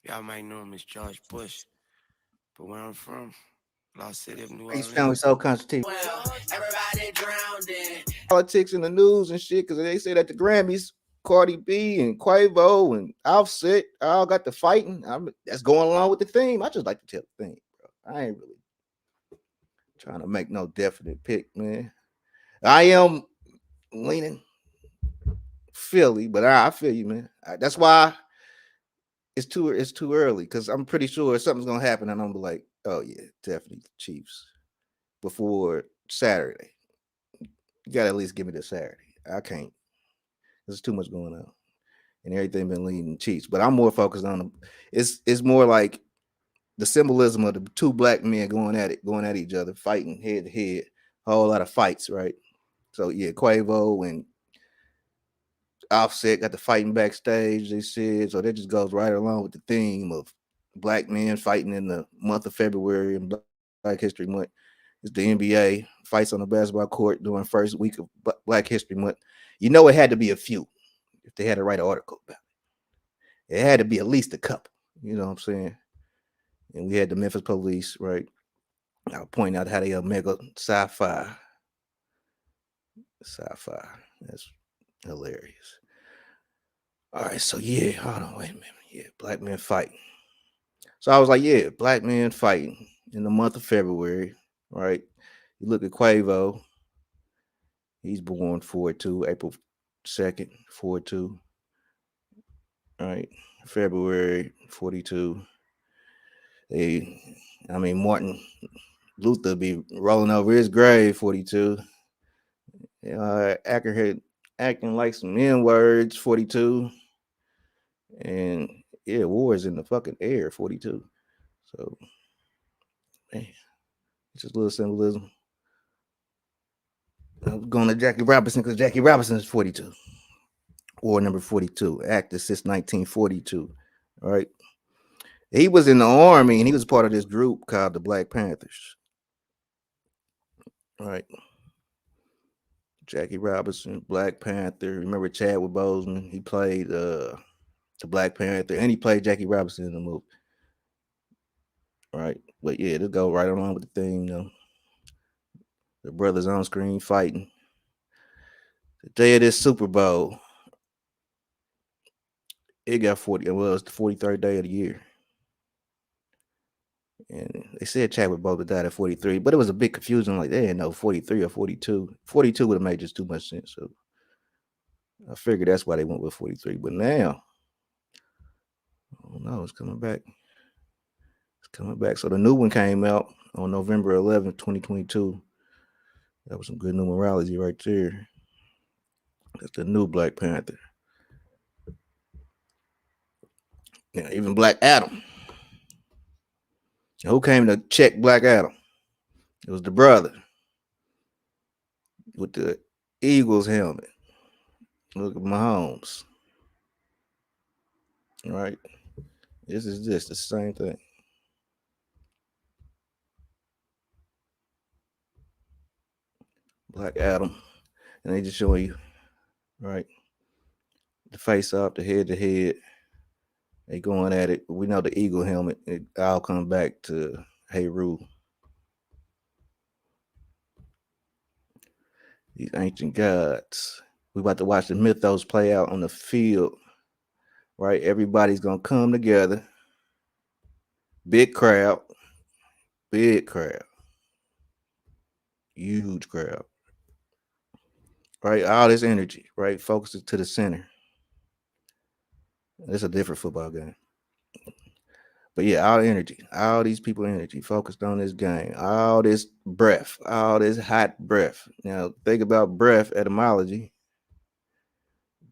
Y'all might know him as George Bush. But where I'm from, Lost City of New His family Orleans. so constituted. Well, everybody drowned in. Politics in the news and shit, because they say that the Grammys, Cardi B and Quavo and Offset all got the fighting. That's going along with the theme. I just like to tell the theme, bro. I ain't really trying to make no definite pick, man. I am leaning Philly, but I feel you, man. That's why it's too early because I'm pretty sure something's gonna happen, and I'm gonna be like, oh yeah, definitely Chiefs before Saturday. You gotta at least give me the Saturday. I can't. There's too much going on, and everything been leading Chiefs. But I'm more focused on the. It's more like the symbolism of the two black men going at each other, fighting head to head. A whole lot of fights, right? So yeah, Quavo and Offset got the fighting backstage. They said so. That just goes right along with the theme of black men fighting in the month of February and Black History Month. It's the NBA fights on the basketball court during first week of Black History Month. You know, it had to be a few if they had to write an article about it. It had to be at least a couple. You know what I'm saying? And we had the Memphis Police, right? I'll point out how they mega sci-fi. That's hilarious. All right, so yeah, hold on, wait a minute. Yeah, black men fighting. So I was like, yeah, black men fighting in the month of February, right? You look at Quavo, he's born 4/2, April 2nd, 4/2, right? February 42. They, Martin Luther be rolling over his grave 42. Acting like some N words 42. And yeah, war is in the fucking air 42. So, man, it's just a little symbolism. I'm going to Jackie Robinson because Jackie Robinson is 42. War number 42, active since 1942. All right. He was in the army and he was part of this group called the Black Panthers. All right. Jackie Robinson, Black Panther. Remember Chadwick Boseman? He played the Black Panther and he played Jackie Robinson in the movie. All right. But yeah, this go right along with the thing, you know. The brothers on screen fighting. The day of this Super Bowl, it got 40. Well, it's the 43rd day of the year. And they said Chadwick Boseman died at 43, but it was a big confusion. Like, they didn't know 43 or 42. 42 would have made just too much sense. So I figured that's why they went with 43. But now, oh no, it's coming back. It's coming back. So the new one came out on November 11th, 2022. That was some good numerology right there. That's the new Black Panther. Yeah, even Black Adam. Who came to check Black Adam? It was the brother with the Eagles helmet. Look at Mahomes. All right. This is just the same thing. Black Adam. And they just showing you, right? The face off, the head to head. They going at it. We know the eagle helmet. It all come back to Heru. These ancient gods. We about to watch the mythos play out on the field. Right? Everybody's gonna come together. Big crowd. Big crowd. Huge crowd. Right? All this energy, right? Focus it to the center. It's a different football game. But yeah, all the energy, all these people energy focused on this game, all this breath, all this hot breath. Now think about breath etymology.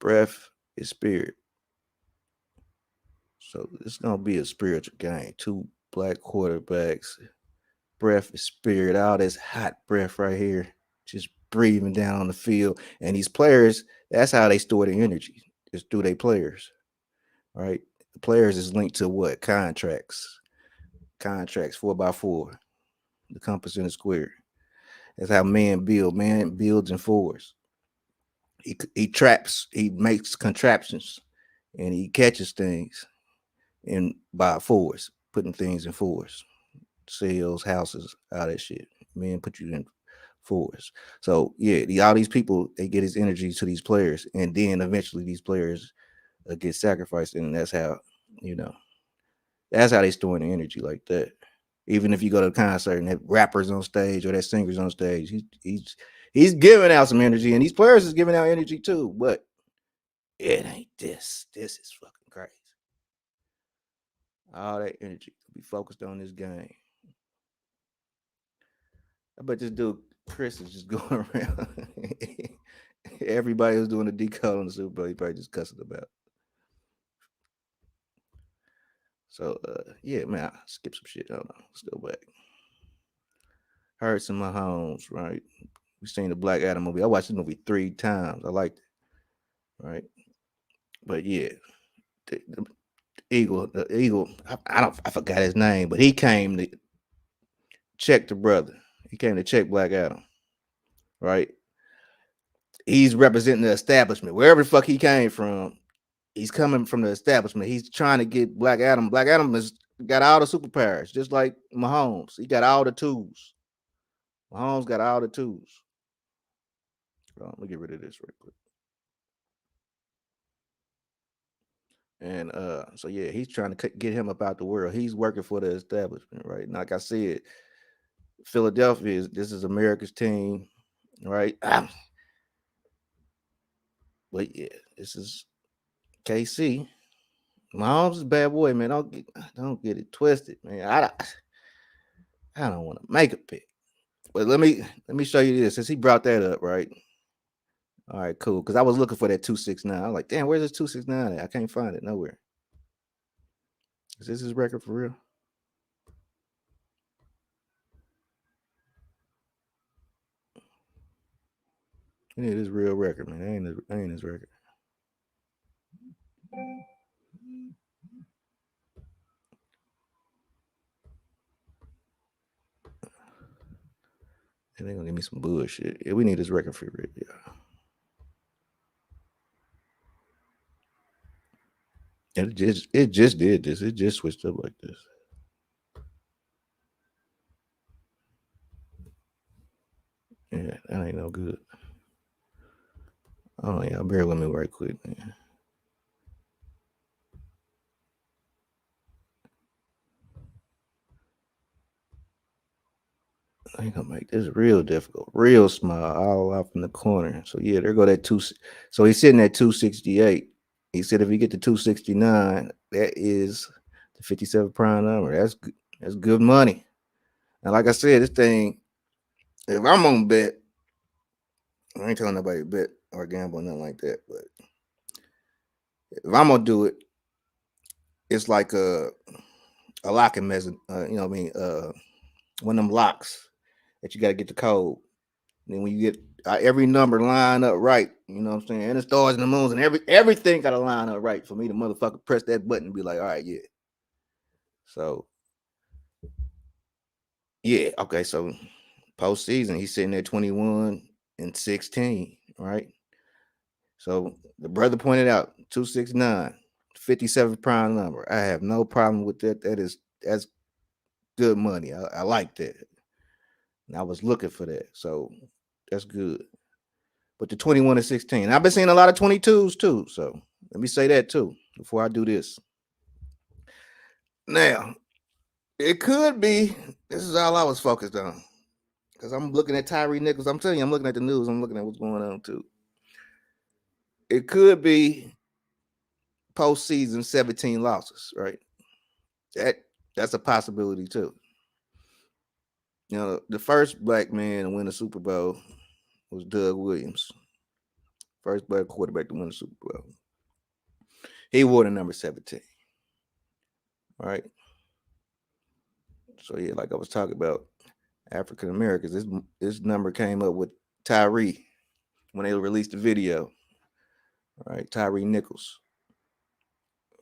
Breath is spirit. So it's gonna be a spiritual game. Two black quarterbacks. Breath is spirit. All this hot breath right here, just breathing down on the field. And these players, that's how they store their energy. It's through their players. Right? The players is linked to what? Contracts 4x4. The compass in the square. That's how man build. Man builds in fours. He traps. He makes contraptions, and he catches things. and by fours, putting things in fours, sales, houses, all that shit. Man, put you in fours. So yeah, all these people they get his energy to these players, and then eventually these players get sacrificed, and that's how you know that's how they storing the energy like that. Even if you go to a concert and that rappers on stage or that singers on stage, he's giving out some energy, and these players is giving out energy too. But it ain't this. This is fucking crazy. All that energy to be focused on this game. I bet this dude Chris is just going around. Everybody was doing a decode on the Super Bowl. He probably just cussing about. So yeah, man, I skip some shit. Hold on, let's go back. Hurts in my homes, right? We seen the Black Adam movie. I watched the movie 3 times. I liked it, right? But yeah, the Eagle. I forgot his name, but he came to check the brother. He came to check Black Adam, right? He's representing the establishment, wherever the fuck he came from. He's coming from the establishment. He's trying to get Black Adam. Black Adam has got all the superpowers, just like Mahomes. He got all the tools. Mahomes got all the tools. Let me get rid of this real quick. And so yeah, he's trying to get him up out the world. He's working for the establishment, right? And like I said, Philadelphia this is America's team, right? But yeah, this is KC. Mahomes is a bad boy, man. Don't get it twisted, man. I don't want to make a pick. But let me show you this. Since he brought that up, right? All right, cool. Because I was looking for that 269. I was like, damn, where's this 269 at? I can't find it nowhere. Is this his record for real? It is his real record, man. Ain't his record. And they gonna give me some bullshit. Yeah, we need this record for real. Yeah. And it just did this. It just switched up like this. Yeah, that ain't no good. Oh yeah, bear with me right quick, man. I ain't gonna make this real difficult, real small, all off in the corner. So yeah, there go that two. So he's sitting at 268. He said if he get to 269, that is the 57 prime number. That's good money. And like I said, this thing, if I'm on bet, I ain't telling nobody to bet or gamble or nothing like that. But if I'm gonna do it, it's like a locking measure. You know what I mean? One of them locks that you got to get the code. And then when you get every number line up right, you know what I'm saying? And the stars and the moons and everything got to line up right for me to motherfucker press that button and be like, all right, yeah. So yeah, okay. So postseason, he's sitting at 21 and 16, right? So the brother pointed out 269, 57 prime number. I have no problem with that. That's good money. I like that. And I was looking for that. So that's good. But the 21 and 16, I've been seeing a lot of 22s too. So let me say that too before I do this. Now, it could be this is all I was focused on. Because I'm looking at Tyree Nichols. I'm telling you, I'm looking at the news. I'm looking at what's going on too. It could be postseason 17 losses, right? That's a possibility too. You know, the first black man to win a Super Bowl was Doug Williams. First black quarterback to win a Super Bowl. He wore the number 17. Right. So yeah, like I was talking about African Americans, this number came up with Tyree when they released the video. All right, Tyree Nichols.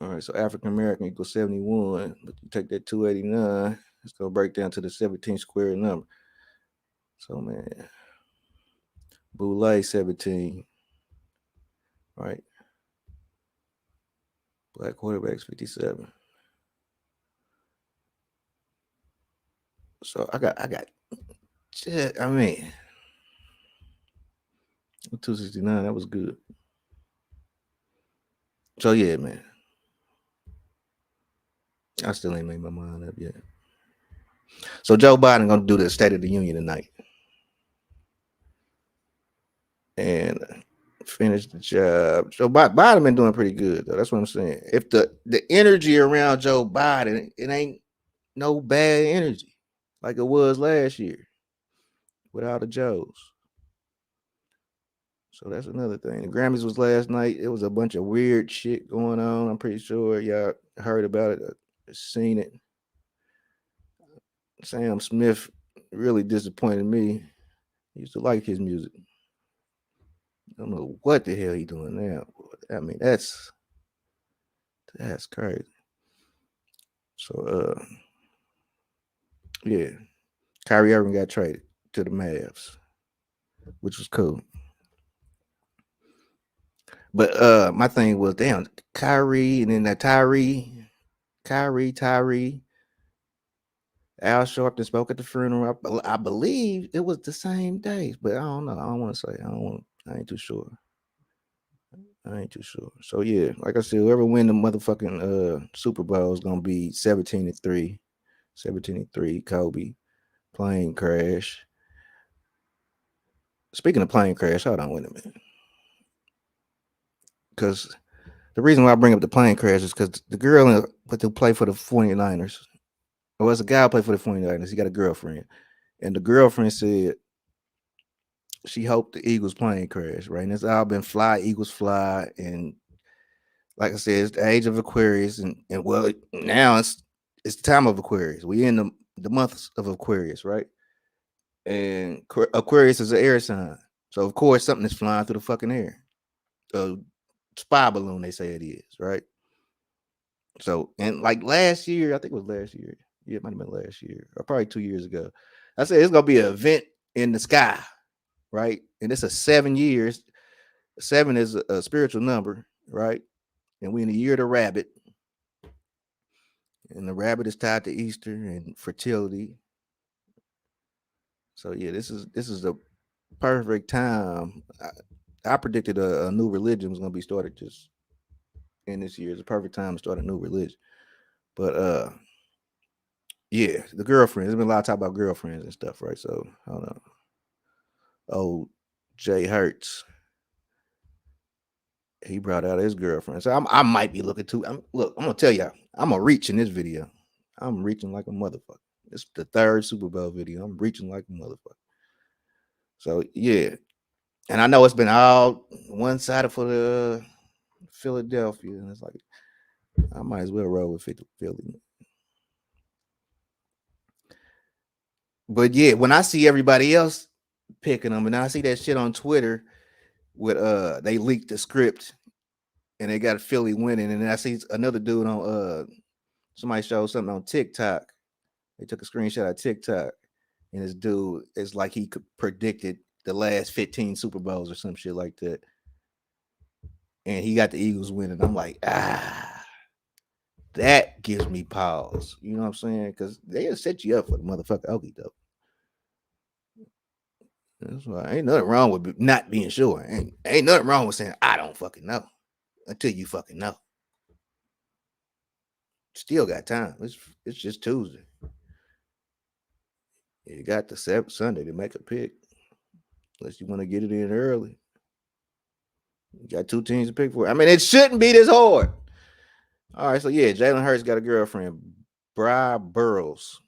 All right, so African American equals 71, but you take that 289, it's gonna break down to the 17 square number. So man, Boulay 17, right? Black quarterbacks 57. So I got shit. I mean, 269. That was good. So yeah, man. I still ain't made my mind up yet. So Joe Biden gonna do the State of the Union tonight and finish the job. Joe Biden been doing pretty good though. That's what I'm saying. If the energy around Joe Biden, it ain't no bad energy like it was last year with all the Joes. So that's another thing. The Grammys was last night. It was a bunch of weird shit going on. I'm pretty sure y'all heard about it, seen it. Sam Smith really disappointed me. I used to like his music. I don't know what the hell he doing now. I mean, that's crazy. So yeah, Kyrie Irving got traded to the Mavs, which was cool. But my thing was, damn, Kyrie and then that Tyree, Al Sharpton spoke at the funeral. I believe it was the same day, but I don't know. I don't want to say. I don't want. I ain't too sure. I ain't too sure. So yeah, like I said, whoever win the motherfucking Super Bowl is gonna be 17-3. 17-3. Kobe. Plane crash. Speaking of plane crash, hold on, wait a minute. Because the reason why I bring up the plane crash is because the girl put to play for the 49ers. Or as a guy who played for the 49ers, he got a girlfriend. And the girlfriend said she hoped the Eagles plane crash, right? And it's all been fly, Eagles fly. And like I said, it's the age of Aquarius. And well, now it's the time of Aquarius. We in the months of Aquarius, right? And Aquarius is an air sign. So of course something is flying through the fucking air. A spy balloon, they say it is, right? So and like last year, I think it was last year. Yeah, it might have been last year, or probably 2 years ago. I said it's gonna be an event in the sky, right? And it's a 7 years. Seven is a spiritual number, right? And we in the year of the rabbit, and the rabbit is tied to Easter and fertility. So yeah, this is the perfect time. I predicted a new religion was gonna be started just in this year. It's a perfect time to start a new religion. But yeah, the girlfriends. There's been a lot of talk about girlfriends and stuff, right? So I don't know. Oh, Jay Hurts, he brought out his girlfriend. So I might be looking too. Look, I'm gonna tell y'all, I'm gonna reach in this video. I'm reaching like a motherfucker. It's the third Super Bowl video. I'm reaching like a motherfucker. So yeah, and I know it's been all one sided for the Philadelphia, and it's like I might as well roll with Philly. But yeah, when I see everybody else picking them, and I see that shit on Twitter with they leaked the script and they got Philly winning, and then I see another dude on somebody showed something on TikTok. They took a screenshot of TikTok, and this dude is like he could predicted the last 15 Super Bowls or some shit like that. And he got the Eagles winning. I'm like, that gives me pause. You know what I'm saying? Because they'll set you up for the motherfucker Okie doke. That's why ain't nothing wrong with not being sure. Ain't nothing wrong with saying I don't fucking know until you fucking know. Still got time. It's just Tuesday. You got the Sunday to make a pick. Unless you want to get it in early. You got two teams to pick for. I mean, it shouldn't be this hard. All right, so yeah, Jalen Hurts got a girlfriend, Bri Burrows.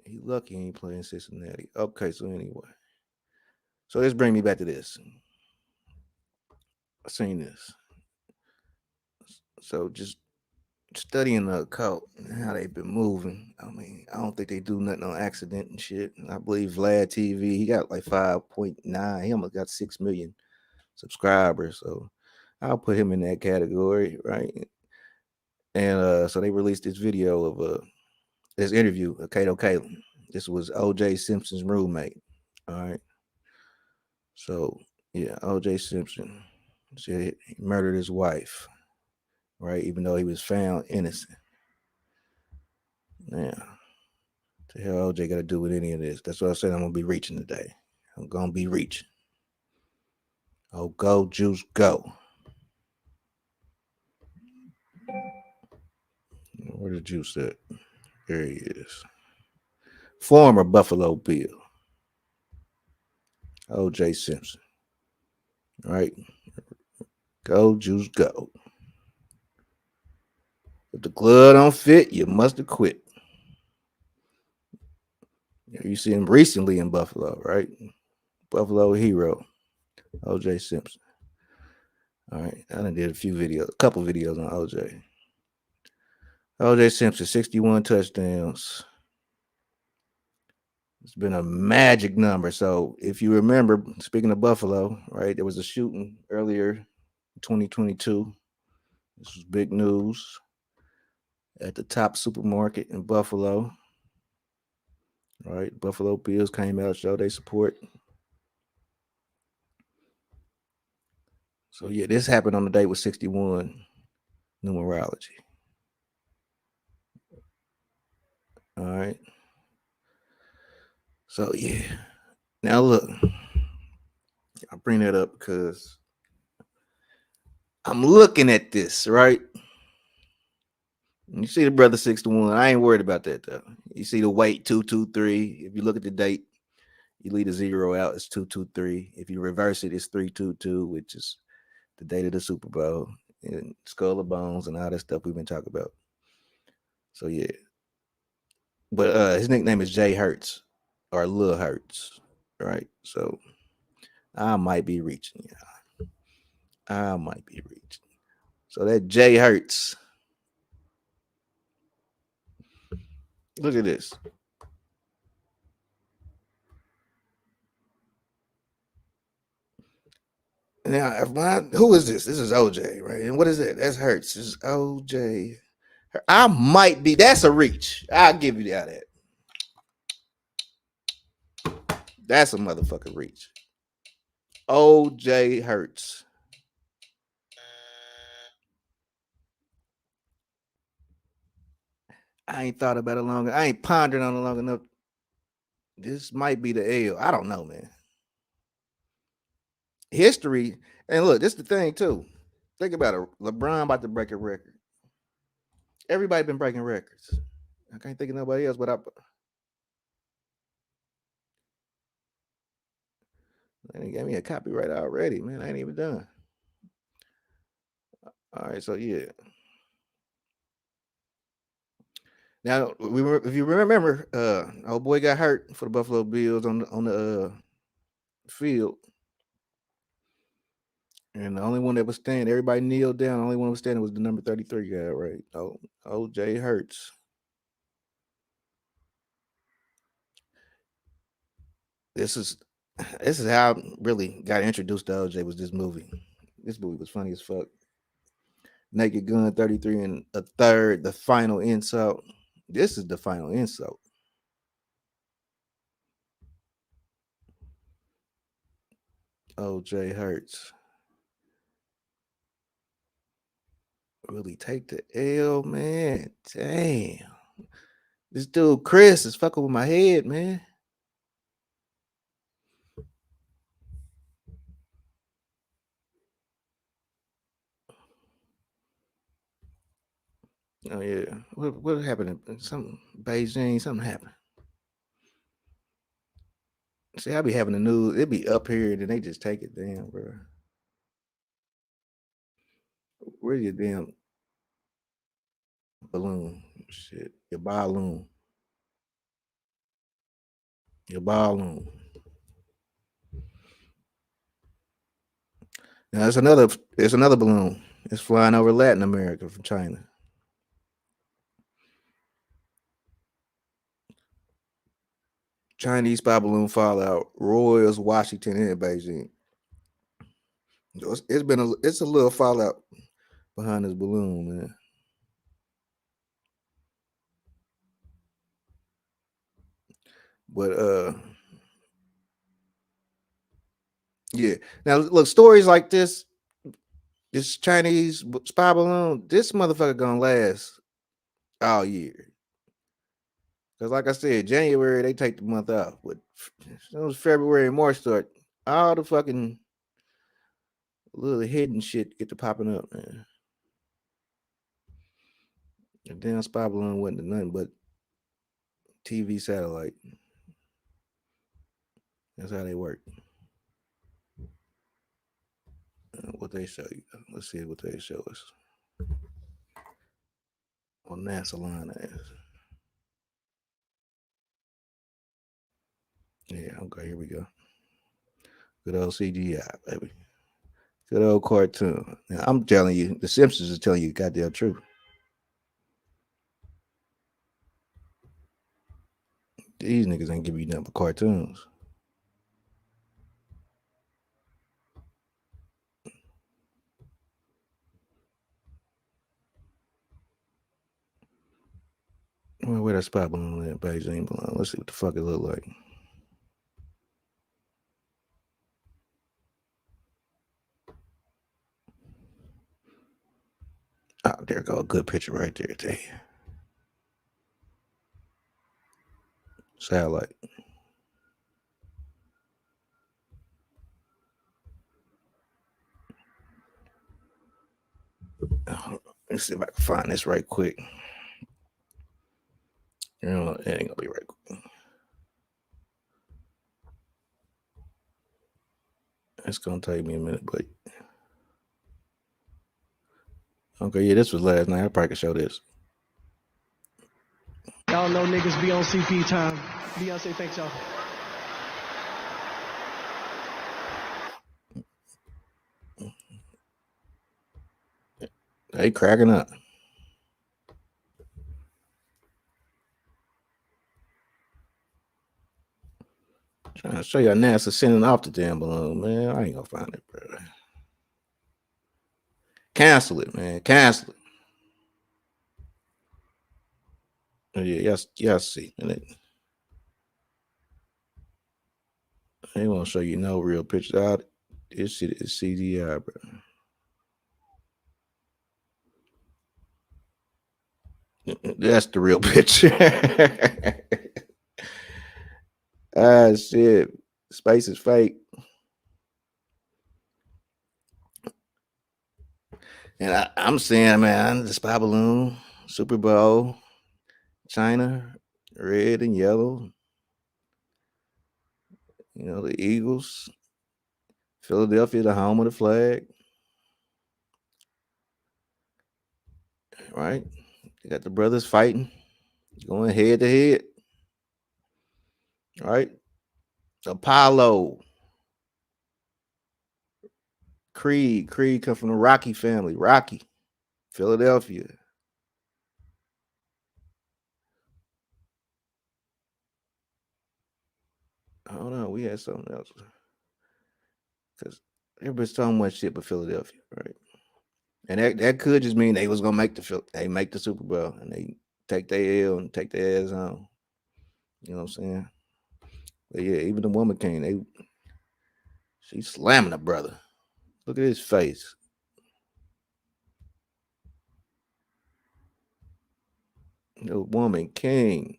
He lucky he ain't playing Cincinnati. Okay, so anyway. So let's bring me back to this. I seen this. So just studying the occult and how they've been moving. I mean, I don't think they do nothing on accident and shit. I believe Vlad TV, he got like 5.9. He almost got 6 million subscribers. So I'll put him in that category, right? And so they released this video of this interview of Kato Kalin. This was OJ Simpson's roommate. All right. So yeah, OJ Simpson said he murdered his wife, right? Even though he was found innocent. Yeah. The hell OJ got to do with any of this? That's what I said. I'm gonna be reaching today. I'm gonna be reaching. Oh, go juice, go. Where the juice at? There he is. Former Buffalo Bill, OJ Simpson. All right, go juice, go. If the glove don't fit, you must have quit. You see him recently in Buffalo, right? Buffalo hero, OJ Simpson. All right, I done did a couple videos on OJ. OJ Simpson, 61 touchdowns. It's been a magic number. So if you remember, speaking of Buffalo, right, there was a shooting earlier in 2022. This was big news at the top supermarket in Buffalo. Right, Buffalo Bills came out, showed their support. So yeah, this happened on the day with 61 numerology. All right. So yeah. Now look, I bring that up because I'm looking at this, right? You see the brother 61. I ain't worried about that though. You see the weight 223. If you look at the date, you leave a zero out, it's 223. If you reverse it, it's 322, which is the date of the Super Bowl and Skull of Bones and all that stuff we've been talking about. So yeah. But his nickname is Jay Hurts or Lil Hurts. Right. So I might be reaching, yeah. I might be reaching. So that Jay Hurts. Look at this. Now, who is this? This is OJ, right? And what is that? That's Hurts. This is OJ. I might be. That's a reach. I'll give you that. That's a motherfucking reach. OJ Hurts. I ain't thought about it long. I ain't pondered on it long enough. This might be the L. I don't know, man. History, and look, this is the thing too. Think about it. LeBron about to break a record. Everybody been breaking records. I can't think of nobody else, but they gave me a copyright already, man. I ain't even done. All right, so yeah. Now, if you remember, old boy got hurt for the Buffalo Bills on the field, and the only one that was standing, everybody kneeled down. The only one that was standing was the number 33 guy, right? Oh, OJ Hurts. This is this is how I really got introduced to OJ. Was this movie? This movie was funny as fuck. Naked Gun 33 and a third, the final insult. This is the final insult. OJ Hurts. Really take the L, man. Damn. This dude Chris is fucking with my head, man. Oh yeah. What happened? Something Beijing, something happened. See, I be having the news, it be up here, and then they just take it down, bro. Where's your damn balloon? Shit. Your balloon. Your balloon. Now it's another balloon. It's flying over Latin America from China. Chinese spy balloon fallout, Royals, Washington, and Beijing. It's a little fallout behind this balloon, man. But yeah. Now look, stories like this Chinese spy balloon, this motherfucker gonna last all year. Because like I said, January they take the month off. But as soon as February and March start, all the fucking little hidden shit get to popping up, man. The damn spy balloon wasn't nothing but TV satellite. That's how they work. What they show you. Let's see what they show us. On NASA line ass. Yeah, okay, here we go. Good old CGI, baby. Good old cartoon. Now, I'm telling you, the Simpsons is telling you the goddamn truth. These niggas ain't giving you nothing but cartoons. Well, where that spot balloon at? Beijing balloon. Let's see what the fuck it look like. Oh, there go a good picture right there. Tell you. Satellite. Let's see if I can find this right quick. You know, it ain't gonna be right quick. It's gonna take me a minute, but okay, yeah, this was last night. I probably could show this. Y'all know niggas be on CP time. Beyonce, thanks y'all. They cracking up. Trying to show y'all NASA sending off the damn balloon, man. I ain't gonna find it, bro. Cancel it, man. Cancel it. Oh, yeah, y'all see. And they won't show you no real pictures out. This shit is CGI, bro. That's the real picture. Ah, shit. Space is fake. And I'm saying, man, the spy balloon, Super Bowl, China, red and yellow. You know, the Eagles, Philadelphia, the home of the flag. Right? You got the brothers fighting, going head to head. Right? Apollo, Creed. Creed come from the Rocky family. Rocky, Philadelphia. Hold on, we had something else. Because everybody's talking much shit but Philadelphia, right? And that could just mean they was gonna make the Super Bowl and they take their L and take their ass home. You know what I'm saying? But yeah, even the woman came, she's slamming the brother. Look at his face. The woman king.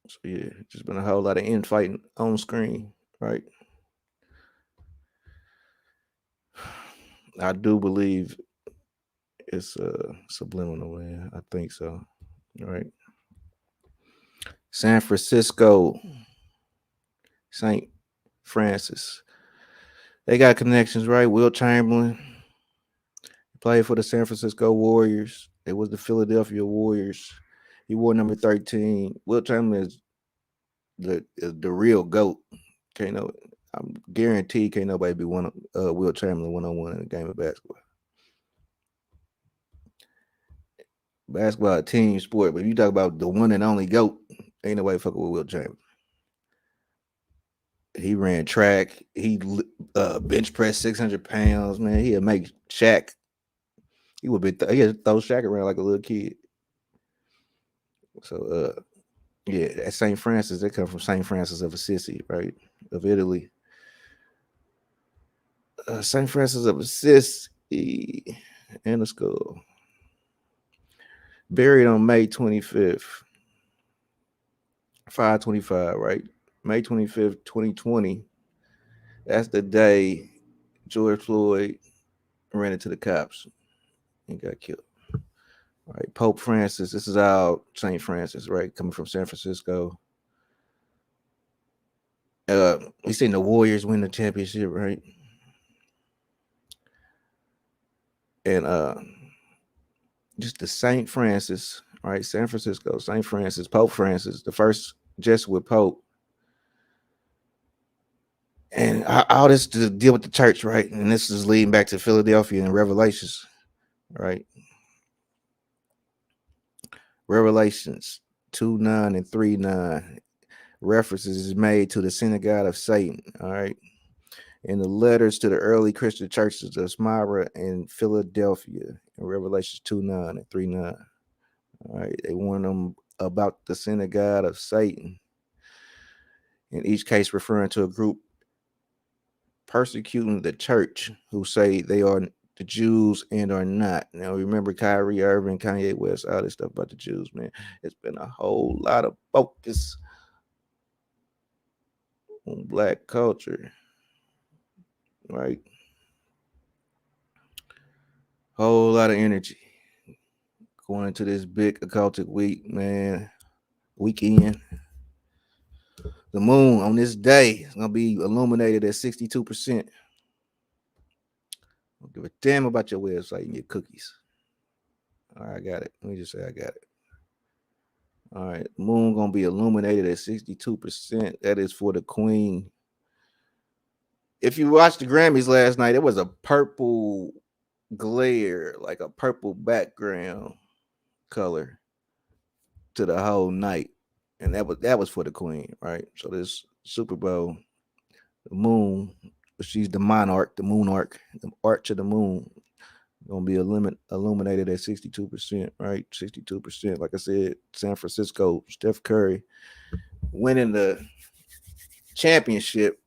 So yeah, just been a whole lot of infighting on screen, right? I do believe it's subliminal, man. I think so. Right. San Francisco, St. Francis. They got connections, right? Will Chamberlain played for the San Francisco Warriors. It was the Philadelphia Warriors. He wore number 13. Will Chamberlain is the real GOAT. Can't no, I'm guaranteed can't nobody be Will Chamberlain 1-on-1 in a game of basketball. Basketball a team sport, but if you talk about the one and only GOAT, ain't nobody fucking with Will Chamberlain. He ran track. He bench press 600 pounds. Man, he'd make Shaq. He would be he'd throw Shaq around like a little kid. So yeah, at St. Francis, they come from St. Francis of Assisi, right? Of Italy. St. Francis of Assisi and the school. Buried on May 25th, 525, right? May 25th, 2020. That's the day George Floyd ran into the cops and got killed. All right, Pope Francis. This is our Saint Francis, right? Coming from San Francisco. We seen the Warriors win the championship, right? And just the Saint Francis, right? San Francisco, Saint Francis, Pope Francis, the first Jesuit Pope. And all this to deal with the church, right? And this is leading back to Philadelphia and Revelations, right? Revelations 2:9 and 3:9. References is made to the synagogue of Satan, all right? In the letters to the early Christian churches of Smyrna and Philadelphia in Revelations 2:9 and 3:9. All right, they warn them about the synagogue of Satan. In each case, referring to a group persecuting the church who say they are the Jews and are not. Now, remember Kyrie Irving, Kanye West, all this stuff about the Jews, man. It's been a whole lot of focus on black culture, right? Whole lot of energy going into this big occultic week, man. Weekend. The moon on this day is gonna be illuminated at 62%. Don't give a damn about your website and your cookies. All right, I got it. Let me just say I got it. All right, moon gonna be illuminated at 62%. That is for the queen. If you watched the Grammys last night, it was a purple glare, like a purple background color to the whole night. And that was for the queen, right? So this Super Bowl, the moon, she's the monarch, the moonarch, the arch of the moon, gonna be illuminated at 62%, right? 62%. Like I said, San Francisco, Steph Curry winning the championship,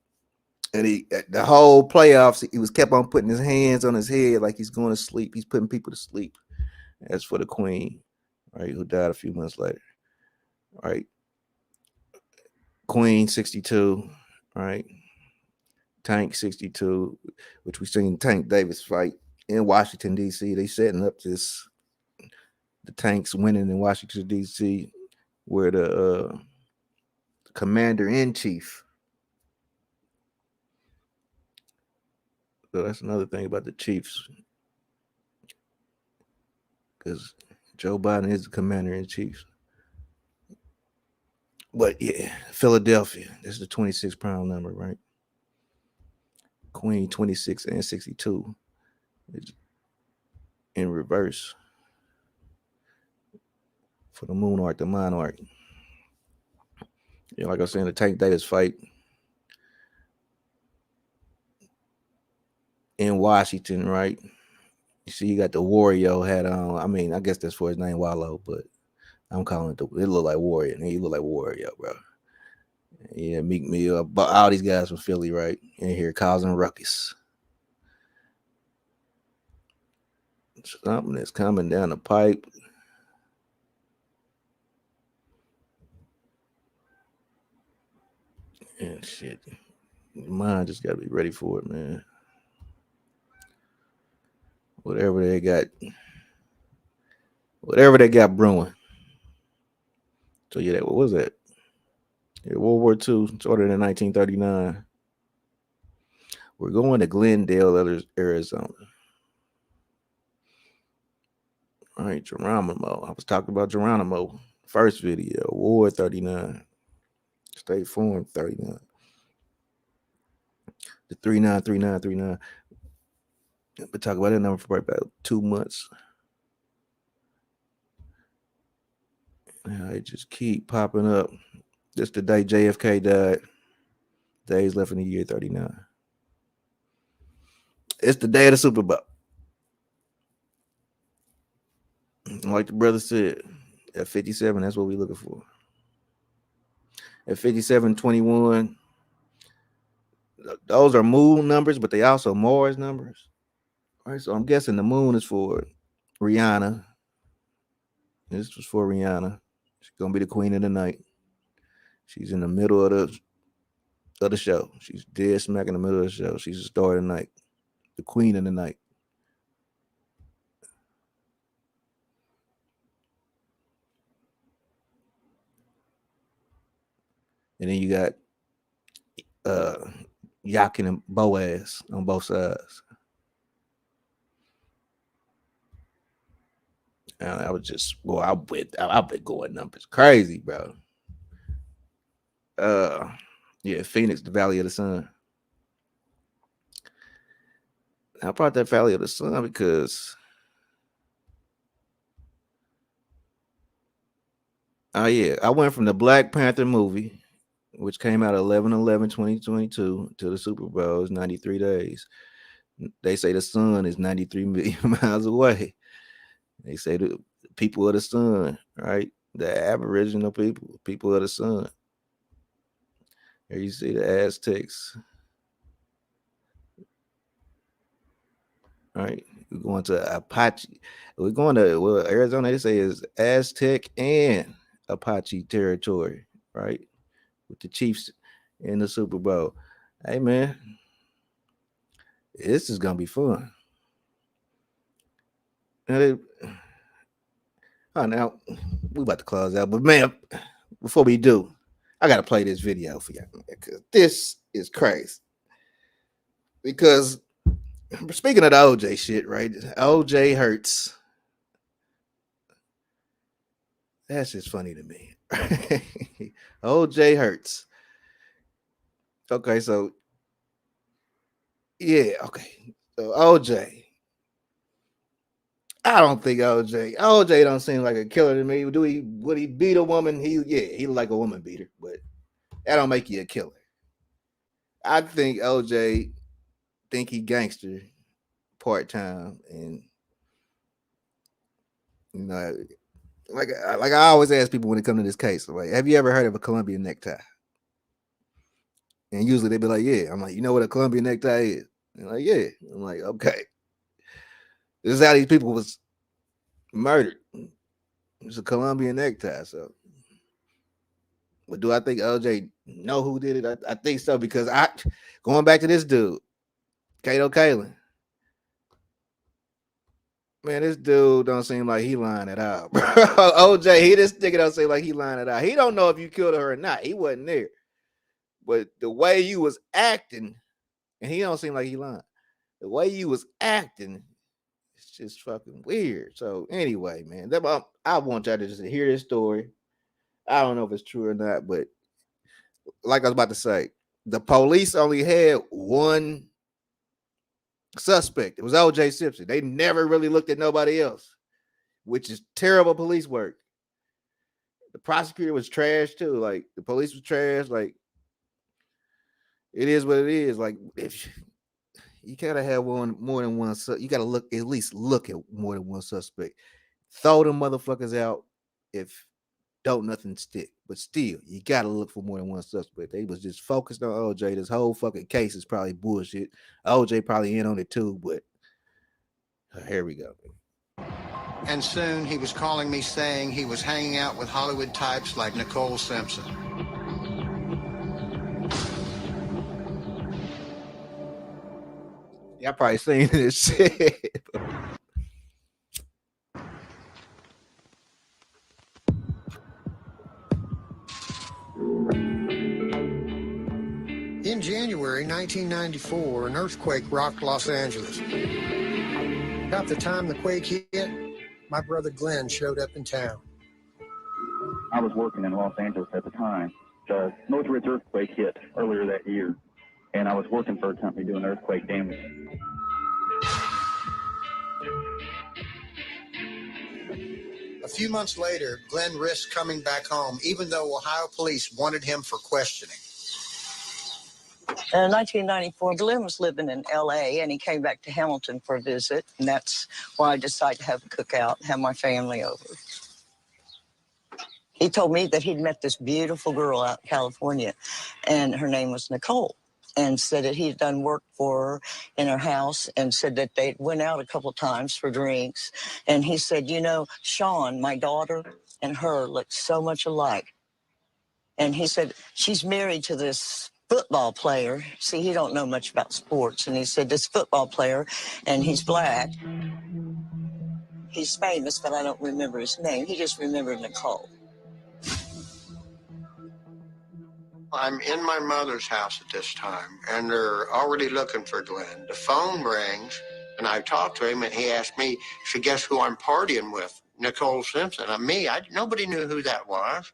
and the whole playoffs, he was kept on putting his hands on his head like he's going to sleep. He's putting people to sleep. As for the queen, right, who died a few months later, right? Queen 62, right? Tank 62, which we seen Tank Davis fight in Washington D.C. They setting up the Tanks winning in Washington D.C. where the commander in chief. So that's another thing about the Chiefs, because Joe Biden is the commander in chief. But yeah, Philadelphia. This is the 26 pound number, right? Queen 26 and 62 is in reverse for the moonarch, the monarch. Yeah, like I was saying, the Tank Davis fight in Washington, right? You see, you got the Wario hat on. I mean, I guess that's for his name, Wallow, but I'm calling it it look like Warrior. And he look like Wario, bro. Yeah, Meek Mill, but all these guys from Philly, right? In here causing ruckus. Something that's coming down the pipe. And shit. Your mind just gotta be ready for it, man. Whatever they got brewing. So yeah, what was that? Yeah, World War II started in 1939. We're going to Glendale, Arizona. All right, Geronimo. I was talking about Geronimo. First video, War 39. State Farm 39. The 393939. Been talking about that number for about 2 months. It just keep popping up. Just the day JFK died. Days left in the year 39. It's the day of the Super Bowl. Like the brother said, at 57, that's what we're looking for. At 57:21, those are moon numbers, but they also Mars numbers. All right, so I'm guessing the moon is for Rihanna. This was for Rihanna. She's gonna be the queen of the night. She's in the middle of the show. She's dead smack in the middle of the show. She's the star of the night, the queen of the night. And then you got Yakin and Boaz on both sides. And I was just, boy, I've been going numbers crazy, bro. Yeah, Phoenix, the Valley of the Sun. I brought that Valley of the Sun because I went from the Black Panther movie, which came out 11/11/2022, to the Super Bowl. It's 93 days. They say the sun is 93 million miles away. They say the people of the sun, right? The Aboriginal people of the sun. Here you see the Aztecs. All right, we're going to Apache. We're going to Arizona. They say is Aztec and Apache territory, right? With the Chiefs in the Super Bowl. Hey man, this is gonna be fun. Now we about to close out, but man, before we do, I gotta play this video for y'all because this is crazy. Because speaking of the OJ shit, right? OJ hurts. That's just funny to me. OJ hurts. Okay, so yeah, okay. So OJ. I don't think OJ don't seem like a killer to me. Would he beat a woman? He like a woman beater, but that don't make you a killer. I think OJ think he gangster part time, and you know, like I always ask people when it comes to this case, like, have you ever heard of a Colombian necktie? And usually they be like, yeah. I'm like, you know what a Colombian necktie is? And like, yeah. I'm like, okay. This is how these people was murdered. It's a Colombian necktie. So, but do I think OJ know who did it? I think so because going back to this dude, Kato Kalin. Man, this dude don't seem like he lying at all, bro. OJ, this nigga don't seem like he lying at all. He don't know if you killed her or not. He wasn't there. But the way you was acting, and he don't seem like he lying. The way you was acting, it's just fucking weird. So anyway, man, I want y'all to just hear this story. I don't know if it's true or not, but like I was about to say, the police only had one suspect. It was OJ Simpson. They never really looked at nobody else, which is terrible police work. The prosecutor was trash too. Like the police was trash. Like it is what it is. Like if you gotta have more than one. You gotta at least look at more than one suspect. Throw them motherfuckers out if don't nothing stick. But still, you gotta look for more than one suspect. They was just focused on OJ. This whole fucking case is probably bullshit. OJ probably in on it too, but here we go. And soon he was calling me saying he was hanging out with Hollywood types like Nicole Simpson. Y'all probably seen this shit. In January 1994, an earthquake rocked Los Angeles. About the time the quake hit, my brother Glenn showed up in town. I was working in Los Angeles at the time. The Northridge earthquake hit earlier that year, and I was working for a company doing earthquake damage. A few months later, Glenn risked coming back home, even though Ohio police wanted him for questioning. In 1994, Glenn was living in L.A., and he came back to Hamilton for a visit, and that's why I decided to have a cookout, have my family over. He told me that he'd met this beautiful girl out in California, and her name was Nicole. and said that he had done work for her in her house and said that they went out a couple times for drinks. And he said, you know, Sean, my daughter, and her look so much alike. And he said, she's married to this football player. See, he don't know much about sports. And he said, this football player, and he's black. He's famous, but I don't remember his name. He just remembered Nicole. I'm in my mother's house at this time, and they're already looking for Glenn. The phone rings, and I talked to him, and he asked me, so guess who I'm partying with? Nicole Simpson. Nobody knew who that was.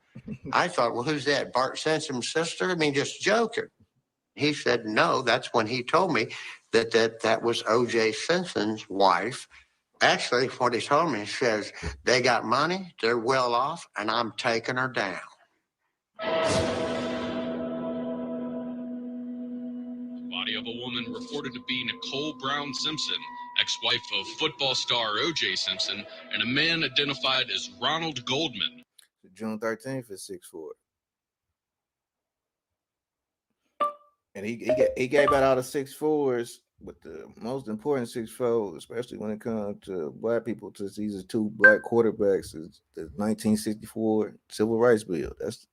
I thought, well, who's that? Bart Simpson's sister? I mean, just joking. He said, no, that's when he told me that was O.J. Simpson's wife. Actually, what he told me, he says, they got money, they're well off, and I'm taking her down. Body of a woman reported to be Nicole Brown Simpson, ex-wife of football star O.J. Simpson, and a man identified as Ronald Goldman. June 13th is 6'4". And he gave out all the 6'4s, but the most important 6'4, especially when it comes to black people, to these are two black quarterbacks, is the 1964 Civil Rights Bill. That's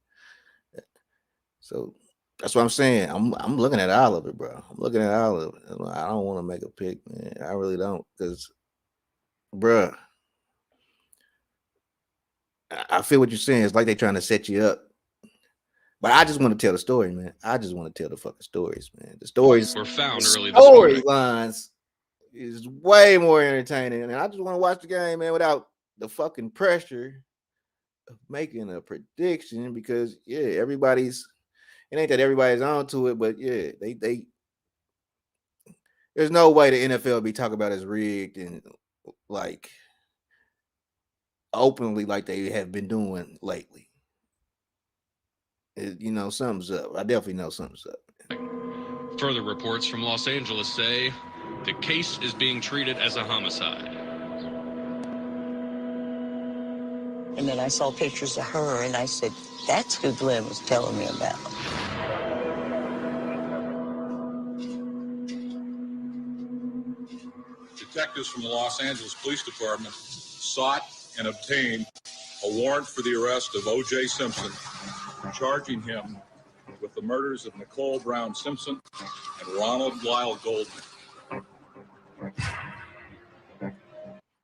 what I'm saying. I'm looking at all of it, bro. I'm looking at all of it. I don't want to make a pick, man. I really don't, because, bro, I feel what you're saying. It's like they're trying to set you up. But I just want to tell the story, man. I just want to tell the fucking stories, man. The stories were found early this morning. Storylines is way more entertaining, and I just want to watch the game, man, without the fucking pressure of making a prediction. Because everybody's. It ain't that everybody's on to it, but they. There's no way the NFL be talking about as rigged and like openly like they have been doing lately. Something's up. I definitely know something's up. Further reports from Los Angeles say the case is being treated as a homicide. And then I saw pictures of her, and I said, that's who Glenn was telling me about. Detectives from the Los Angeles Police Department sought and obtained a warrant for the arrest of O.J. Simpson, charging him with the murders of Nicole Brown Simpson and Ronald Lyle Goldman.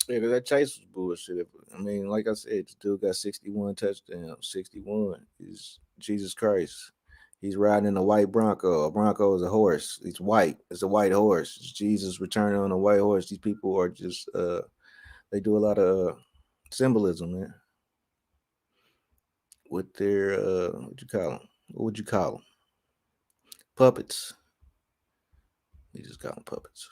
Yeah, because that chase was bullshit. I mean, like I said, the dude got 61 touchdowns. 61 is Jesus Christ. He's riding in a white Bronco. A Bronco is a horse. It's white. It's a white horse. It's Jesus returning on a white horse. These people are just, they do a lot of symbolism, man. With their, what would you call them? Puppets. You just call them puppets.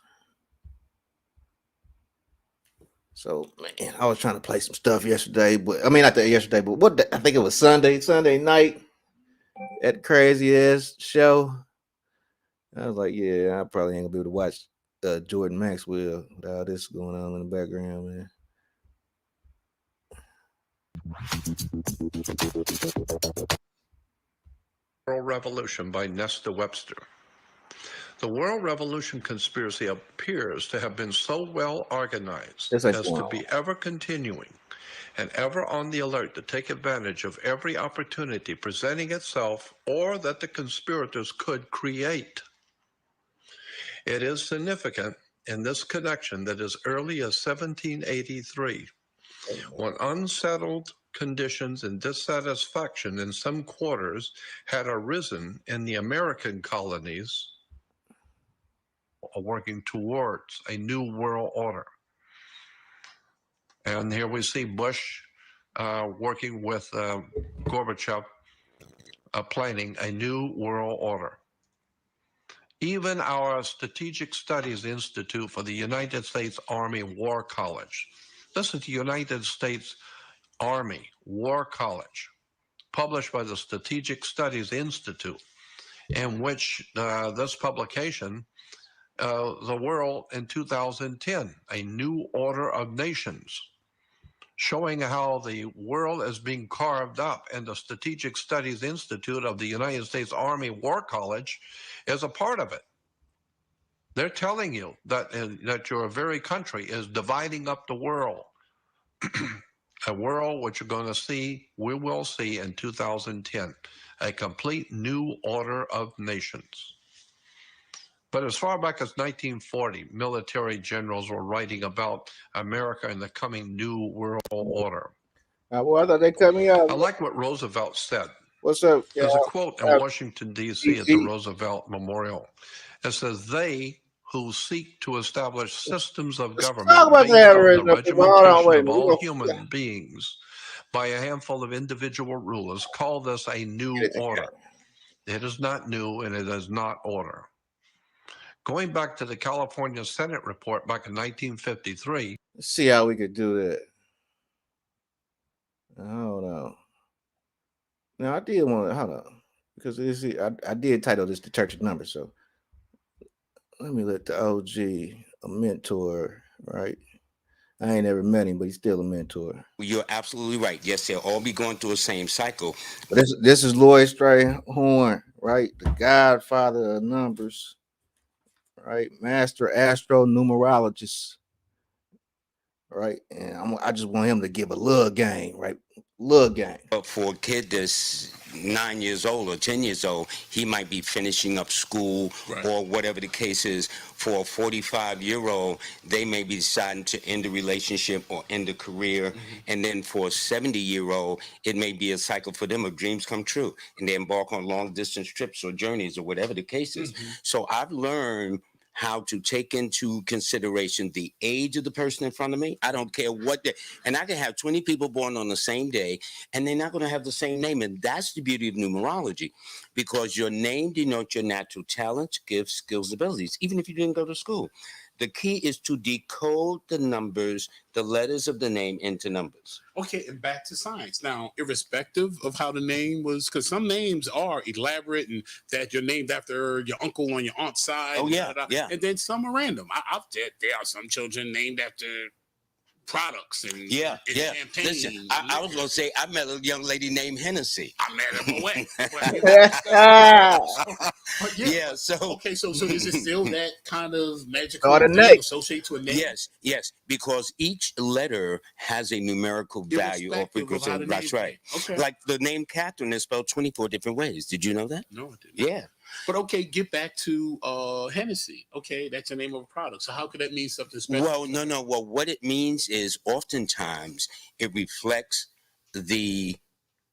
So, man, I was trying to play some stuff yesterday, but I mean, not yesterday, but I think it was Sunday night, that crazy ass show. I was like, yeah, I probably ain't gonna be able to watch Jordan Maxwell with all this going on in the background, man. World Revolution by Nesta Webster. The World Revolution conspiracy appears to have been so well organized as to be ever continuing and ever on the alert to take advantage of every opportunity presenting itself or that the conspirators could create. It is significant in this connection that as early as 1783, when unsettled conditions and dissatisfaction in some quarters had arisen in the American colonies, working towards a new world order. And here we see Bush working with Gorbachev, planning a new world order. Even our Strategic Studies Institute for the United States Army War College. This is the United States Army War College, published by the Strategic Studies Institute, in which this publication, The World in 2010, A New Order of Nations, showing how the world is being carved up, and the Strategic Studies Institute of the United States Army War College is a part of it. They're telling you that your very country is dividing up the world. A world which you're going to see, we will see in 2010, a complete new order of nations. But as far back as 1940, military generals were writing about America and the coming new world order. Well, I thought they cut me out. I like what Roosevelt said. What's up? There's a quote in Washington, D.C. at the Roosevelt Memorial. It says, "They who seek to establish systems of government based on the regimentation of all human beings by a handful of individual rulers call this a new order. It is not new, and it is not order." Going back to the California Senate report back in 1953. Let's see how we could do that. Hold on. Now I did want to hold on, because I did title this "The Church of Numbers." So let me let the OG, a mentor, right? I ain't never met him, but he's still a mentor. You're absolutely right. Yes, they'll all be going through the same cycle. But this is Lloyd Strayhorn, right? The godfather of numbers, right? Master astronumerologist, right? And I just want him to give a little game, right? Little game. But for a kid that's 9 years old or 10 years old, he might be finishing up school, right, or whatever the case is. For a 45-year-old, they may be deciding to end a relationship or end a career. Mm-hmm. And then for a 70-year-old, it may be a cycle for them of dreams come true, and they embark on long-distance trips or journeys or whatever the case is. Mm-hmm. So I've learned how to take into consideration the age of the person in front of me. I don't care what day. And I can have 20 people born on the same day, and they're not going to have the same name. And that's the beauty of numerology, because your name denotes your natural talents, gifts, skills, abilities, even if you didn't go to school. The key is to decode the numbers, the letters of the name into numbers. Okay, and back to science. Now, irrespective of how the name was, because some names are elaborate and that you're named after your uncle on your aunt's side. Oh, yeah, yeah. And then some are random. There are some children named after products and champagne. Listen, I was going to say, I met a young lady named Hennessy. I met her away. So is it still that kind of magical thing associated to a name? Yes, because each letter has a numerical value or frequency. That's right. Okay. Like the name Catherine is spelled 24 different ways. Did you know that? No, I didn't. Yeah. But okay, get back to Hennessy. Okay, that's the name of a product. So how could that mean something special? Well, no. Well, what it means is oftentimes it reflects the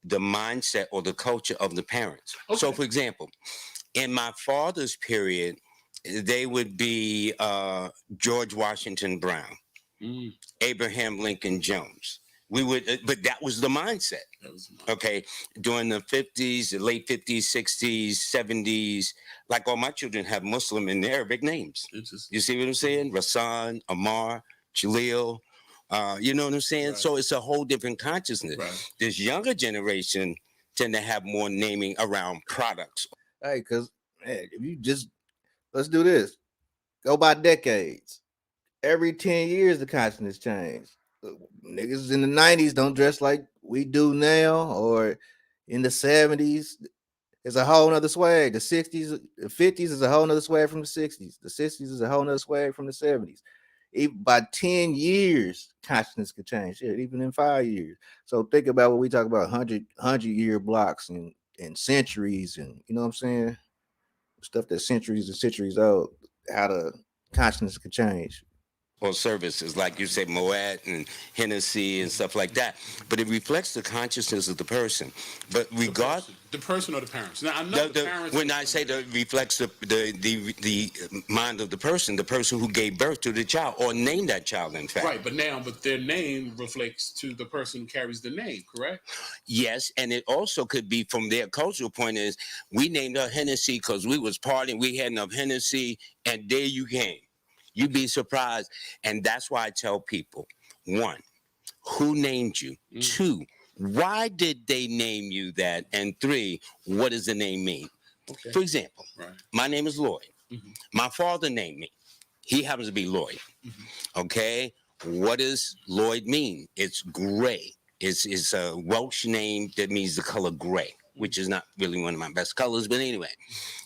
mindset or the culture of the parents. Okay. So, for example, in my father's period, they would be George Washington Brown, Abraham Lincoln Jones. But that was the mindset. Okay, during the 50s, the late 50s, 60s, 70s, like all my children have Muslim and Arabic names. You see what I'm saying? Rasan, Ammar, Jalil, you know what I'm saying? Right. So it's a whole different consciousness. Right. This younger generation tend to have more naming around products. Hey, because if you just, let's do this. Go by decades. Every 10 years, the consciousness change. Niggas in the 90s don't dress like we do now, or in the 70s, it's a whole nother swag. The 60s, the 50s is a whole nother swag from the 60s. The 60s is a whole nother swag from the 70s. Even by 10 years, consciousness could change. Shit, even in 5 years. So think about what we talk about 100-year blocks and centuries, and you know what I'm saying? Stuff that's centuries and centuries old, how the consciousness could change. Or services, like you say, Moet and Hennessy and stuff like that. But it reflects the consciousness of the person. But the person or the parents. Now I know the parents. When I say that it reflects the mind of the person who gave birth to the child or named that child, in fact. Right, but their name reflects to the person who carries the name, correct? Yes, and it also could be from their cultural point is we named her Hennessy because we was partying, we had enough Hennessy, and there you came. You'd be surprised. And that's why I tell people, 1, who named you? 2, why did they name you that? And 3, what does the name mean? Okay. For example, my name is Lloyd. Mm-hmm. My father named me. He happens to be Lloyd. Mm-hmm. Okay? What does Lloyd mean? It's gray. It's a Welsh name that means the color gray, which is not really one of my best colors, but anyway,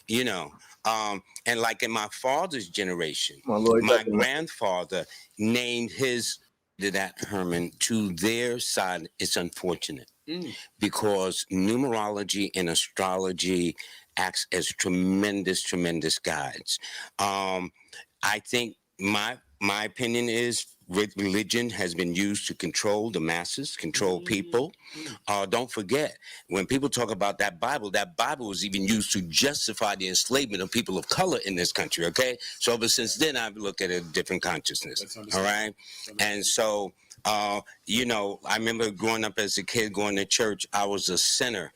you know. And like in my father's generation, my grandfather named his that Herman to their side. It's unfortunate because numerology and astrology acts as tremendous guides. I think my opinion is religion has been used to control the masses, control people. Don't forget, when people talk about that Bible was even used to justify the enslavement of people of color in this country, okay? So ever since then, I've looked at a different consciousness, all right? And so, you know, I remember growing up as a kid, going to church, I was a sinner.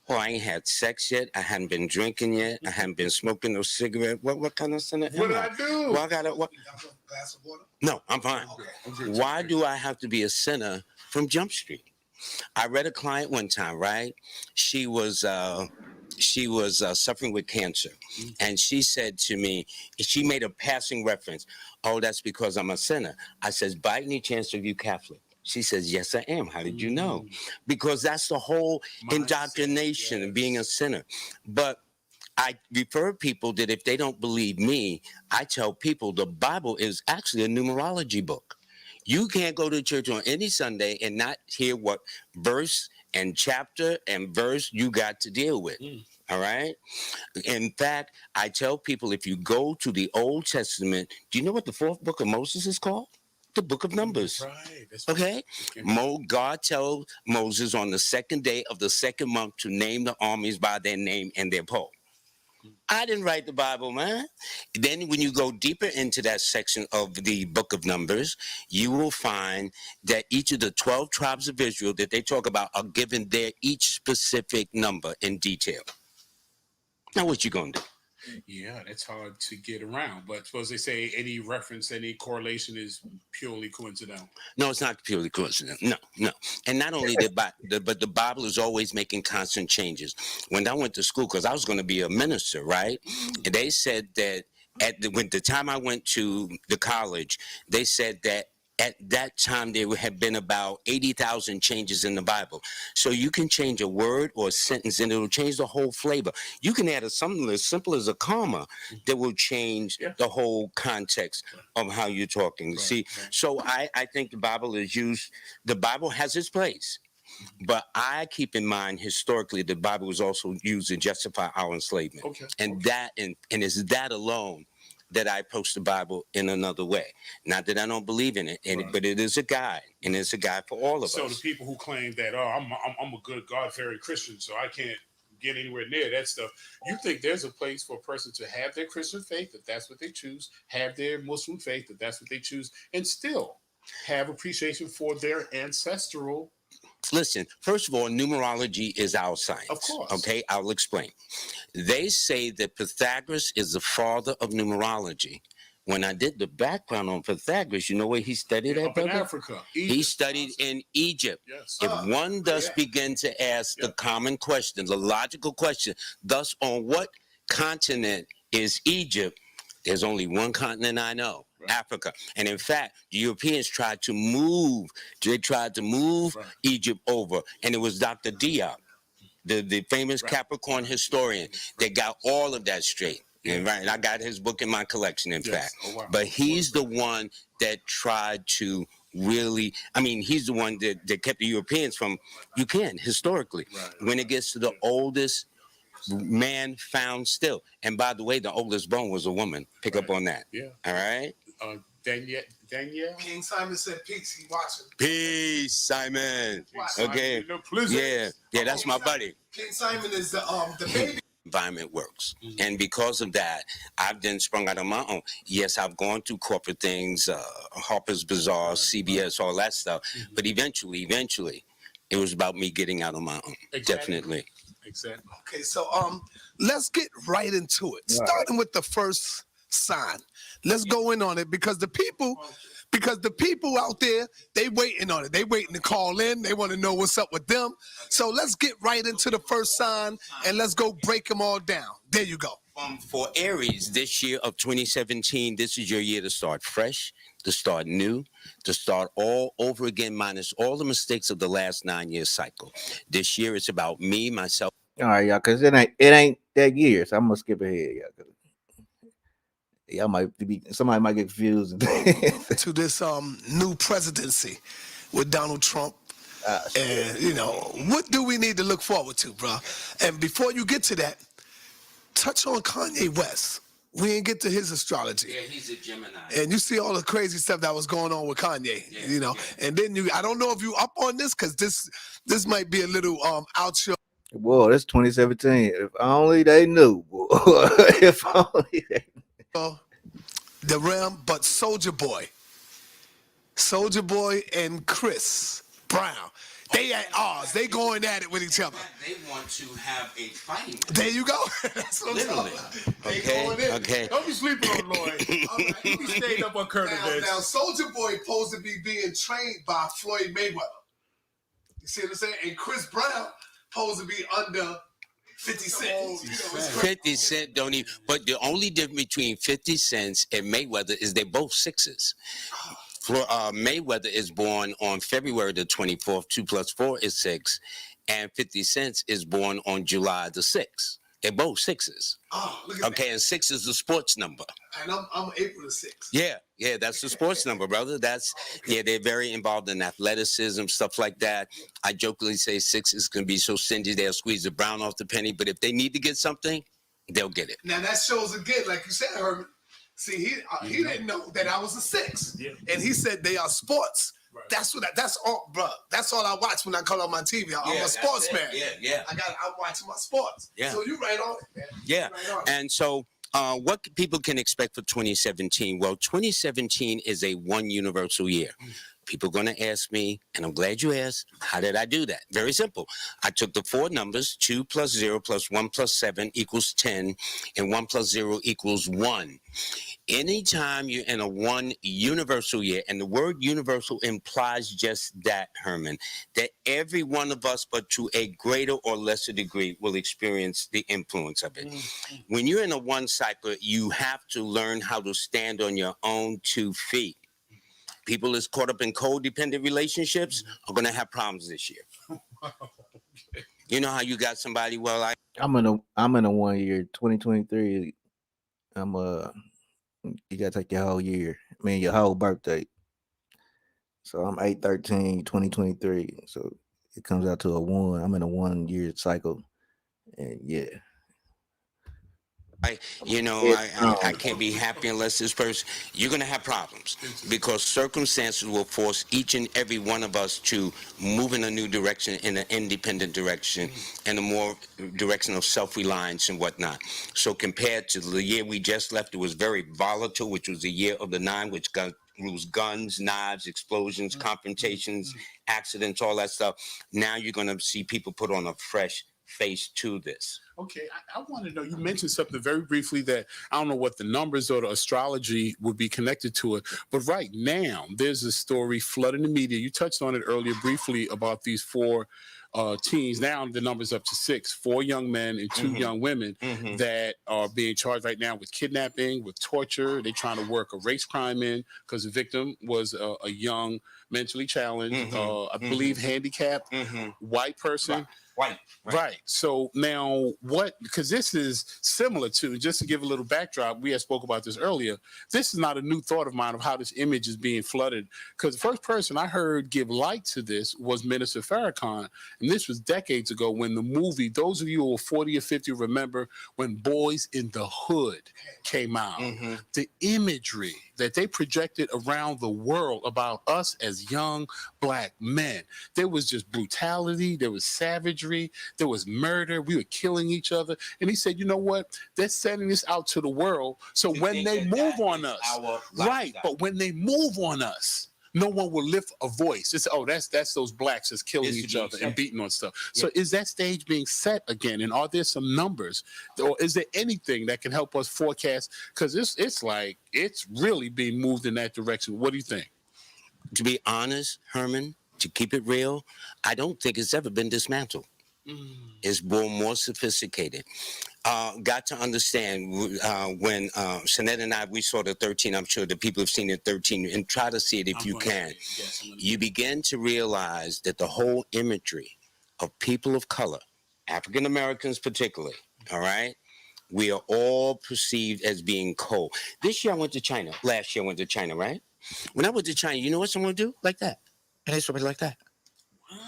Oh, I ain't had sex yet. I hadn't been drinking yet. I hadn't been smoking no cigarette. What kind of sinner am I? What did I do? Well, I got a glass of water? No, I'm fine. Okay. Why do I have to be a sinner from Jump Street? I read a client one time, right? She was suffering with cancer. And she said to me, she made a passing reference. Oh, that's because I'm a sinner. I says, by any chance are you Catholic? She says, yes, I am. How did you know? Because that's the whole indoctrination of being a sinner. But I refer people that if they don't believe me, I tell people the Bible is actually a numerology book. You can't go to church on any Sunday and not hear what verse and chapter and verse you got to deal with. All right? In fact, I tell people if you go to the Old Testament, do you know what the fourth book of Moses is called? The book of Numbers. Right. Okay? God tells Moses on the second day of the second month to name the armies by their name and their poll. I didn't write the Bible, man. Then when you go deeper into that section of the book of Numbers, you will find that each of the 12 tribes of Israel that they talk about are given their each specific number in detail. Now, what you gonna do? Yeah, that's hard to get around. But suppose they say any reference, any correlation is purely coincidental. No, it's not purely coincidental. No. And not only but the Bible is always making constant changes. When I went to school, because I was going to be a minister, right? And they said that when the time I went to the college, they said that at that time, there had been about 80,000 changes in the Bible. So you can change a word or a sentence and it'll change the whole flavor. You can add something as simple as a comma that will change the whole context of how you're talking. See, so I think the Bible is used, the Bible has its place. But I keep in mind historically the Bible was also used to justify our enslavement. And it's that alone that I approach the Bible in another way. Not that I don't believe in it, but it is a guide, and it's a guide for all of us. So the people who claim that, I'm a good God-fearing Christian, so I can't get anywhere near that stuff. You think there's a place for a person to have their Christian faith, that that's what they choose, have their Muslim faith, that that's what they choose, and still have appreciation for their ancestral. Listen, first of all, numerology is our science. Of course. Okay, I'll explain. They say that Pythagoras is the father of numerology. When I did the background on Pythagoras, you know where he studied at, brother? In Africa. He studied in Egypt. Yes. If one does begin to ask the common question, the logical question, thus on what continent is Egypt? There's only one continent I know. Africa. And in fact, the Europeans tried to move Egypt over, and it was Dr. Diop, the famous Capricorn historian, that got all of that straight. And I got his book in my collection, in fact. But he's the one that tried to really, he's the one that kept the Europeans from, historically. When it gets to the oldest man found still. And by the way, the oldest bone was a woman. Pick up on that. Yeah. All right? Danielle? King Simon said peace. He watching. Peace, Simon. Okay. Yeah, that's my buddy. King Simon is the baby. Environment works. And because of that, I've then sprung out on my own. Yes, I've gone through corporate things, Harper's Bazaar, CBS, all that stuff. But eventually, it was about me getting out on my own. Definitely. Exactly. Okay, so let's get right into it. Starting with the first sign. Let's go in on it because the people out there, they waiting on it. They waiting to call in. They want to know what's up with them. So let's get right into the first sign and let's go break them all down. There you go. For Aries, this year of 2017, this is your year to start fresh, to start new, to start all over again, minus all the mistakes of the last 9-year cycle. This year, it's about me, myself. All right, y'all, because it ain't that year, so I'm gonna skip ahead, y'all. Y'all might be, somebody might get confused. To this new presidency with Donald Trump. And, you know, what do we need to look forward to, bro? And before you get to that, touch on Kanye West. We didn't get to his astrology. Yeah, he's a Gemini. And you see all the crazy stuff that was going on with Kanye, you know. Yeah. And then I don't know if you up on this, because this might be a little out your. Boy, that's 2017. If only they knew, boy. If only they knew. The realm, but Soulja Boy and Chris Brown. They at odds. They going at it with each other. They want to have a fight. There you go. That's what Literally. Okay. Don't be sleeping on Lloyd. He be staying up on current events. Now, Soulja Boy supposed to be being trained by Floyd Mayweather. You see what I'm saying? And Chris Brown supposed to be under 50 Cent. 50 Cent don't even. But the only difference between 50 Cent and Mayweather is they're both sixes. Mayweather is born on February the 24th. 2 + 4 is 6. And 50 Cent is born on July the 6th. They're both sixes. Oh, look at okay, that. And 6 is the sports number. And I'm April the 6th. Yeah, that's the sports number, brother. Yeah, they're very involved in athleticism, stuff like that. I jokingly say 6 is going to be so stingy they'll squeeze the brown off the penny, but if they need to get something, they'll get it. Now that shows again, like you said, Herman. See, he didn't know that I was a 6, and he said they are sports. Right. That's all, bro. That's all I watch when I call on my TV. I'm a sportsman. Yeah. I'm watching my sports. Yeah. So you right on it, man. Yeah. And so what people can expect for 2017? Well, 2017 is a one universal year. People are going to ask me, and I'm glad you asked, how did I do that? Very simple. I took the 4 numbers, 2 + 0 + 1 + 7 = 10, and 1 + 0 = 1. Anytime you're in a one universal year, and the word universal implies just that, Herman, that every one of us, but to a greater or lesser degree, will experience the influence of it. Mm-hmm. When you're in a one cycle, you have to learn how to stand on your own 2 feet. People that's caught up in codependent relationships are going to have problems this year. You know how you got somebody, I'm in a 1 year, 2023. You gotta take your whole year. I mean your whole birthday. So I'm 8/13/2023. So it comes out to a 1. I'm in a 1 year cycle. And yeah. I can't be happy unless this person, you're going to have problems because circumstances will force each and every one of us to move in a new direction, in an independent direction, and a more direction of self-reliance and whatnot. So compared to the year we just left, it was very volatile, which was the year of the 9, which rules guns, knives, explosions, confrontations, accidents, all that stuff. Now you're going to see people put on a fresh face to this. Okay, I want to know, you mentioned something very briefly that I don't know what the numbers or the astrology would be connected to it, but right now there's a story flooding the media. You touched on it earlier briefly about these 4 teens. Now the number's up to 6, 4 young men and 2 young women that are being charged right now with kidnapping, with torture. They're trying to work a race crime in because the victim was a young, mentally challenged, I believe handicapped, white person. Right. So now because this is similar to, just to give a little backdrop, we had spoke about this earlier. This is not a new thought of mine of how this image is being flooded. Because the first person I heard give light to this was Minister Farrakhan. And this was decades ago when the movie, those of you who are 40 or 50 remember when Boys in the Hood came out. The imagery that they projected around the world about us as young black men. There was just brutality. There was savagery. There was murder. We were killing each other. And he said, you know what? They're sending this out to the world. So when they move on us, right, but when they move on us, no one will lift a voice. It's, that's those blacks that's killing each other and beating on stuff. So is that stage being set again? And are there some numbers? Or is there anything that can help us forecast? Because it's like, it's really being moved in that direction. What do you think? To be honest, Herman, to keep it real, I don't think it's ever been dismantled. It's more sophisticated. got to understand when Shanette and I, we saw the 13, I'm sure the people have seen the 13, and try to see it if you can. You begin to realize that the whole imagery of people of color, African Americans particularly, all right, we are all perceived as being cold. This year I went to China. Last year I went to China, right? When I went to China, you know what someone do? Like that. And they started like that.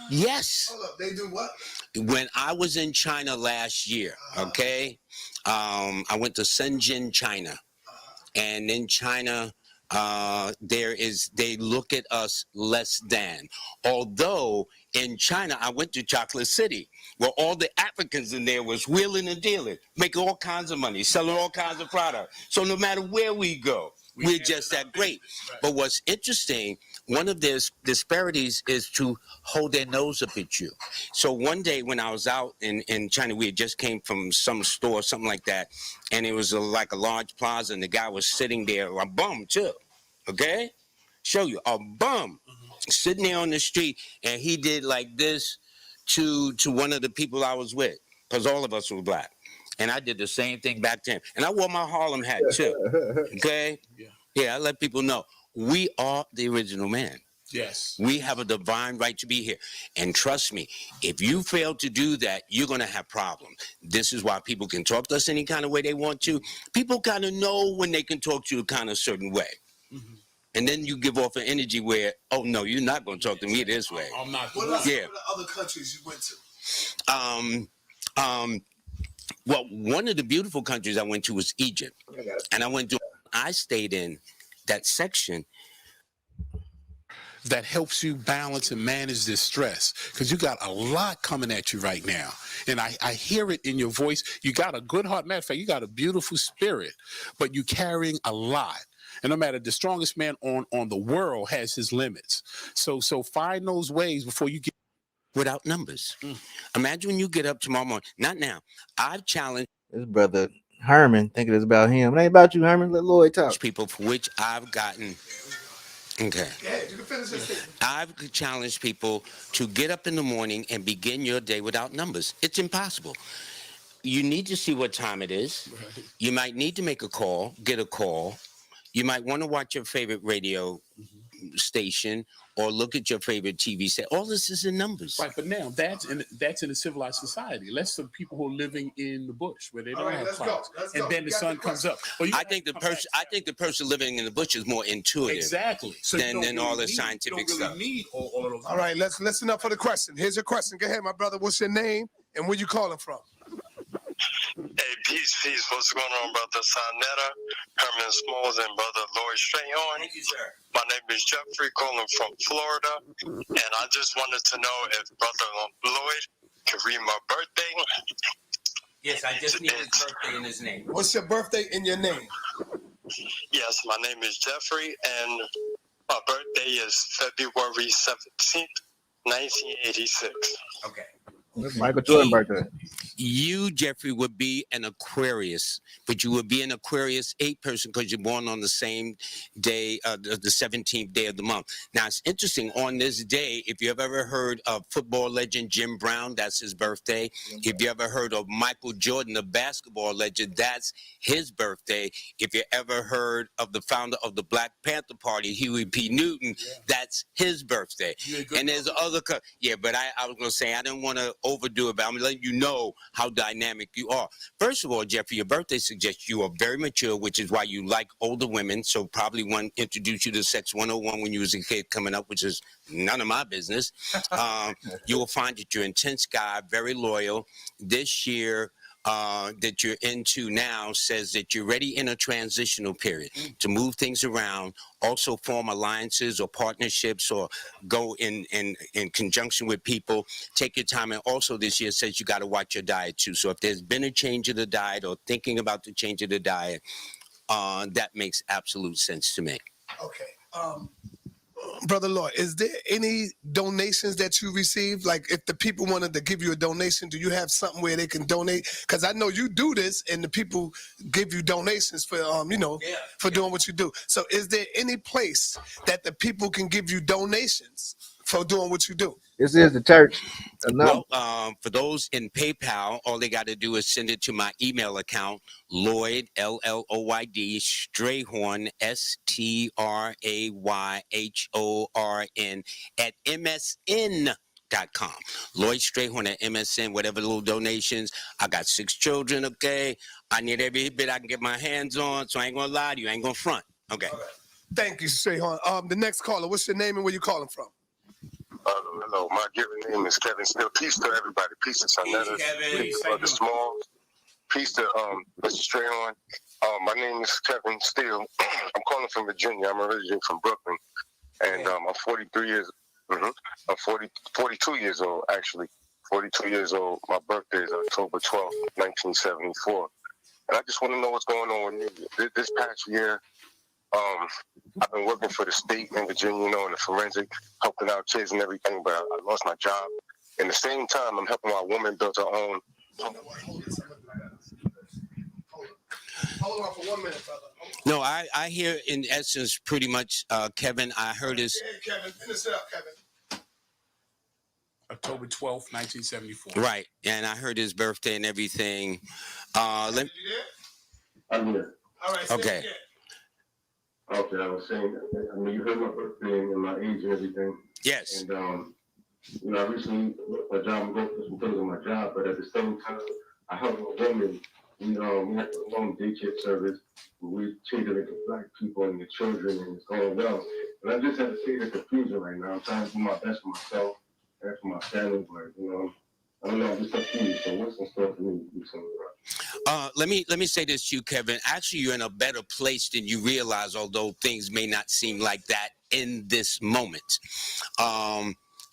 Yes. Hold up, they do what? When I was in China last year, okay, I went to Shenzhen, China, and in China, they look at us less than. Although in China, I went to Chocolate City, where all the Africans in there was wheeling and dealing, making all kinds of money, selling all kinds of product. So no matter where we go, we're just that great. Right. But what's interesting, one of their disparities is to hold their nose up at you. So one day when I was out in China, we had just came from some store, something like that, and it was like a large plaza, and the guy was sitting there, a bum too, okay? Show you, a bum, sitting there on the street, and he did like this to one of the people I was with, because all of us were black. And I did the same thing back to him. And I wore my Harlem hat too, okay? Yeah, I let people know we are the original man. Yes. We have a divine right to be here. And trust me, if you fail to do that, you're going to have problems. This is why people can talk to us any kind of way they want to. People kind of know when they can talk to you a kind of certain way. Mm-hmm. And then you give off an energy where, oh, no, you're not going to talk to me this way. I'm not. What are some of the other countries you went to? Well, one of the beautiful countries I went to was Egypt. And I stayed in that section that helps you balance and manage this stress, because you got a lot coming at you right now. And I hear it in your voice. You got a good heart. Matter of fact, you got a beautiful spirit, but you're carrying a lot. And no matter, the strongest man on the world has his limits. So find those ways before you get without numbers. Imagine when you get up tomorrow morning. Not now. I've challenged his brother Herman, thinking it's about him. It ain't about you, Herman. Let Lloyd talk. People for which I've gotten. Okay. Yeah, you can finish this. I've challenged people to get up in the morning and begin your day without numbers. It's impossible. You need to see what time it is. Right. You might need to make a call, get a call. You might want to watch your favorite radio station or look at your favorite TV set. All this is in numbers. Right, but now that's in a civilized society. Let's some people who are living in the bush where they don't have clocks. And then the sun comes up. Well, I think the person living in the bush is more intuitive. Exactly. So than all the scientific stuff. All right, let's listen up for the question. Here's your question. Go ahead, my brother. What's your name and where you calling from? Hey, peace. What's going on, brother Sonetta, Herman Smalls, and brother Lloyd Strayhorn? Thank you, sir. My name is Jeffrey, calling from Florida, and I just wanted to know if brother Lloyd could read my birthday. Yes, I just need his birthday and his name. What's your birthday and your name? Yes, my name is Jeffrey, and my birthday is February 17th, 1986. Okay. That's Michael Jordan's birthday. You, Jeffrey, would be an Aquarius, but you would be an Aquarius 8 person because you're born on the same day, the 17th day of the month. Now, it's interesting. On this day, if you have ever heard of football legend Jim Brown, that's his birthday. If you ever heard of Michael Jordan, the basketball legend, that's his birthday. If you ever heard of the founder of the Black Panther Party, Huey P. Newton, that's his birthday. And there's other, but I was going to say, I didn't want to overdo it, but I'm going to let you know how dynamic you are. First of all, Jeffrey, your birthday suggests you are very mature, which is why you like older women. So probably one introduced you to Sex 101 when you was a kid coming up, which is none of my business. You will find that you're an intense guy, very loyal. This year that you're into now says that you're ready in a transitional period to move things around, also form alliances or partnerships or go in conjunction with people. Take your time. And also this year says you got to watch your diet too. So if there's been a change of the diet or thinking about the change of the diet, that makes absolute sense to me. Okay. Brother Lloyd, is there any donations that you receive? Like if the people wanted to give you a donation, do you have something where they can donate? Because I know you do this and the people give you donations for, for doing what you do. So is there any place that the people can give you donations for doing what you do? This is the church. Well, for those in PayPal, all they got to do is send it to my email account, Lloyd, Lloyd, Strayhorn, STRAYHORN, at MSN.com. Lloyd Strayhorn at MSN, whatever little donations. I got 6 children, okay? I need every bit I can get my hands on, so I ain't going to lie to you. I ain't going to front. Okay. Thank you, Strayhorn. The next caller, what's your name and where you calling from? Hello, my given name is Kevin Still. Peace to everybody. Peace to Sonetta. Peace to Brother Smalls. Peace to Mr. Strayhorn. My name is Kevin Steele. I'm calling from Virginia. I'm originally from Brooklyn. And I'm 43 years I'm 42 years old, actually. 42 years old. My birthday is October 12th, 1974. And I just want to know what's going on with me. This past year, I've been working for the state in Virginia, in the forensic, helping out kids and everything, but I lost my job. In the same time, I'm helping my woman build her own. Hold on for 1 minute, brother. No, I hear in essence pretty much, Kevin, I heard his... Hey, Kevin, finish it up, Kevin. October 12th, 1974. Right, and I heard his birthday and everything. I'm here. All right, okay. Okay, I was saying, you heard my birthday and my age and everything. Yes. And, I recently lost my job. I'm going through some things on my job, but at the same time, I help a woman. We have a long daycare service. We cater to Black people and the children, and it's going well. And I just have to say the confusion right now. I'm trying to do my best for myself and for my family, but, I don't know, I'm just confused. So what's in store for me to do something about? Let me say this to you, Kevin. Actually, you're in a better place than you realize, although things may not seem like that in this moment.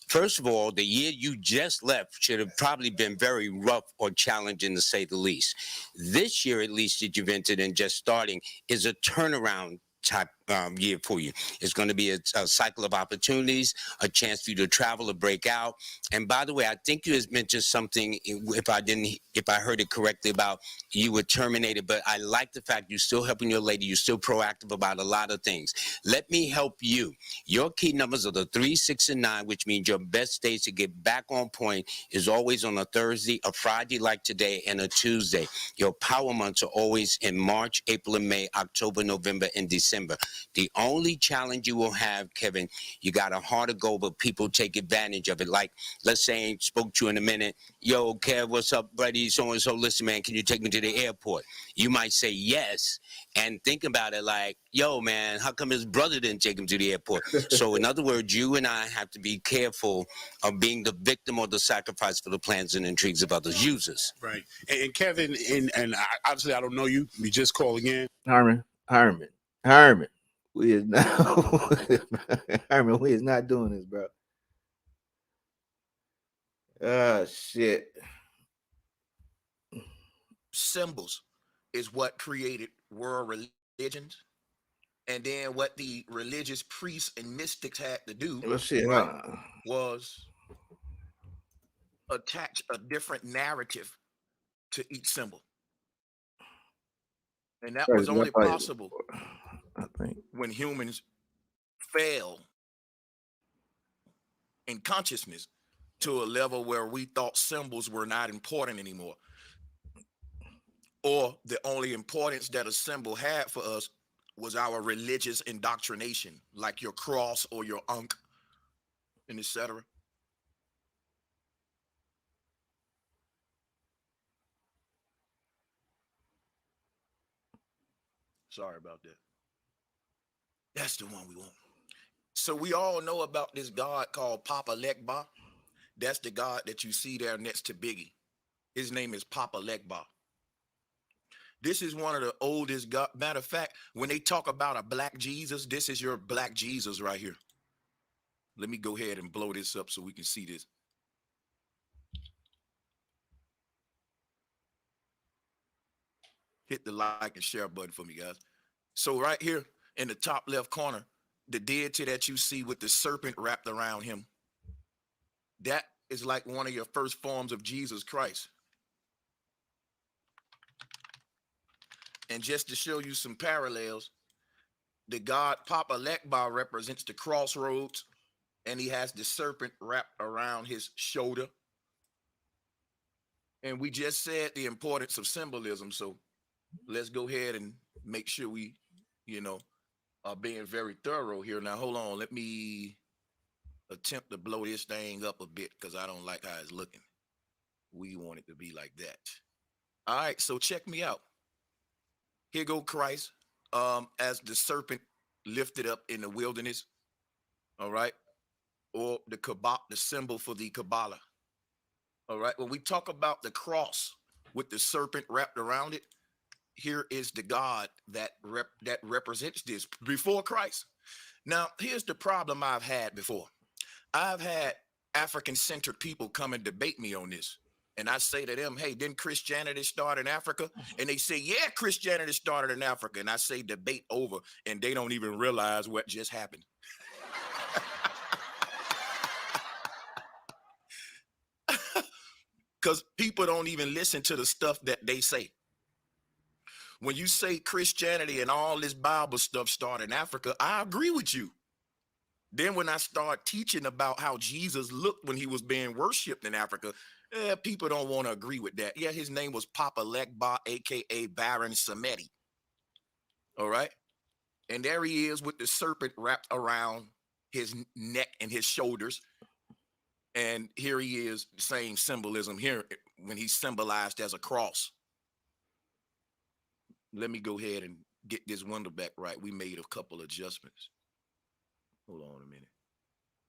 First of all, the year you just left should have probably been very rough or challenging, to say the least. This year, at least, that you've entered and just starting, is a turnaround type year for you. It's going to be a cycle of opportunities, a chance for you to travel or break out. And by the way, I think you had mentioned something, if I heard it correctly, about you were terminated, but I like the fact you're still helping your lady. You're still proactive about a lot of things. Let me help you. Your key numbers are the 3, 6, and 9, which means your best days to get back on point is always on a Thursday, a Friday like today, and a Tuesday. Your power months are always in March, April, and May, October, November, and December. The only challenge you will have, Kevin, you got a harder goal, but people take advantage of it. Like, let's say I spoke to you in a minute. Yo, Kev, what's up, buddy? So-and-so, listen, man, can you take me to the airport? You might say yes, and think about it like, yo, man, how come his brother didn't take him to the airport? So in other words, you and I have to be careful of being the victim or the sacrifice for the plans and intrigues of others' users. Right. And Kevin, and obviously I don't know you. You just calling in. Herman. We is not Herman, we is not doing this, bro. Shit. Symbols is what created world religions. And then what the religious priests and mystics had to do was attach a different narrative to each symbol. And that was only possible, I think, when humans fell in consciousness to a level where we thought symbols were not important anymore. Or the only importance that a symbol had for us was our religious indoctrination, like your cross or your ankh, and etc. Sorry about that. That's the one we want. So we all know about this God called Papa Legba. That's the God that you see there next to Biggie. His name is Papa Legba. This is one of the oldest God. Matter of fact, when they talk about a black Jesus, this is your black Jesus right here. Let me go ahead and blow this up so we can see this. Hit the like and share button for me, guys. So right here in the top left corner, the deity that you see with the serpent wrapped around him, that is like one of your first forms of Jesus Christ. And just to show you some parallels, the God Papa Legba represents the crossroads, and he has the serpent wrapped around his shoulder. And we just said the importance of symbolism. So let's go ahead and make sure we, are being very thorough here. Now, hold on. Let me attempt to blow this thing up a bit because I don't like how it's looking. We want it to be like that. All right, so check me out. Here go Christ as the serpent lifted up in the wilderness, all right? Or the symbol for the Kabbalah, all right? When we talk about the cross with the serpent wrapped around it, here is the God that represents this before Christ. Now, here's the problem I've had before. I've had African-centered people come and debate me on this. And I say to them, hey, didn't Christianity start in Africa? And they say, yeah, Christianity started in Africa. And I say, debate over. And they don't even realize what just happened. Because people don't even listen to the stuff that they say. When you say Christianity and all this Bible stuff started in Africa, I agree with you. Then when I start teaching about how Jesus looked when he was being worshipped in Africa, people don't want to agree with that. Yeah, his name was Papa Legba, a.k.a. Baron Samedi. All right? And there he is with the serpent wrapped around his neck and his shoulders. And here he is, same symbolism here when he's symbolized as a cross. Let me go ahead and get this wonder back right. We made a couple adjustments. Hold on a minute.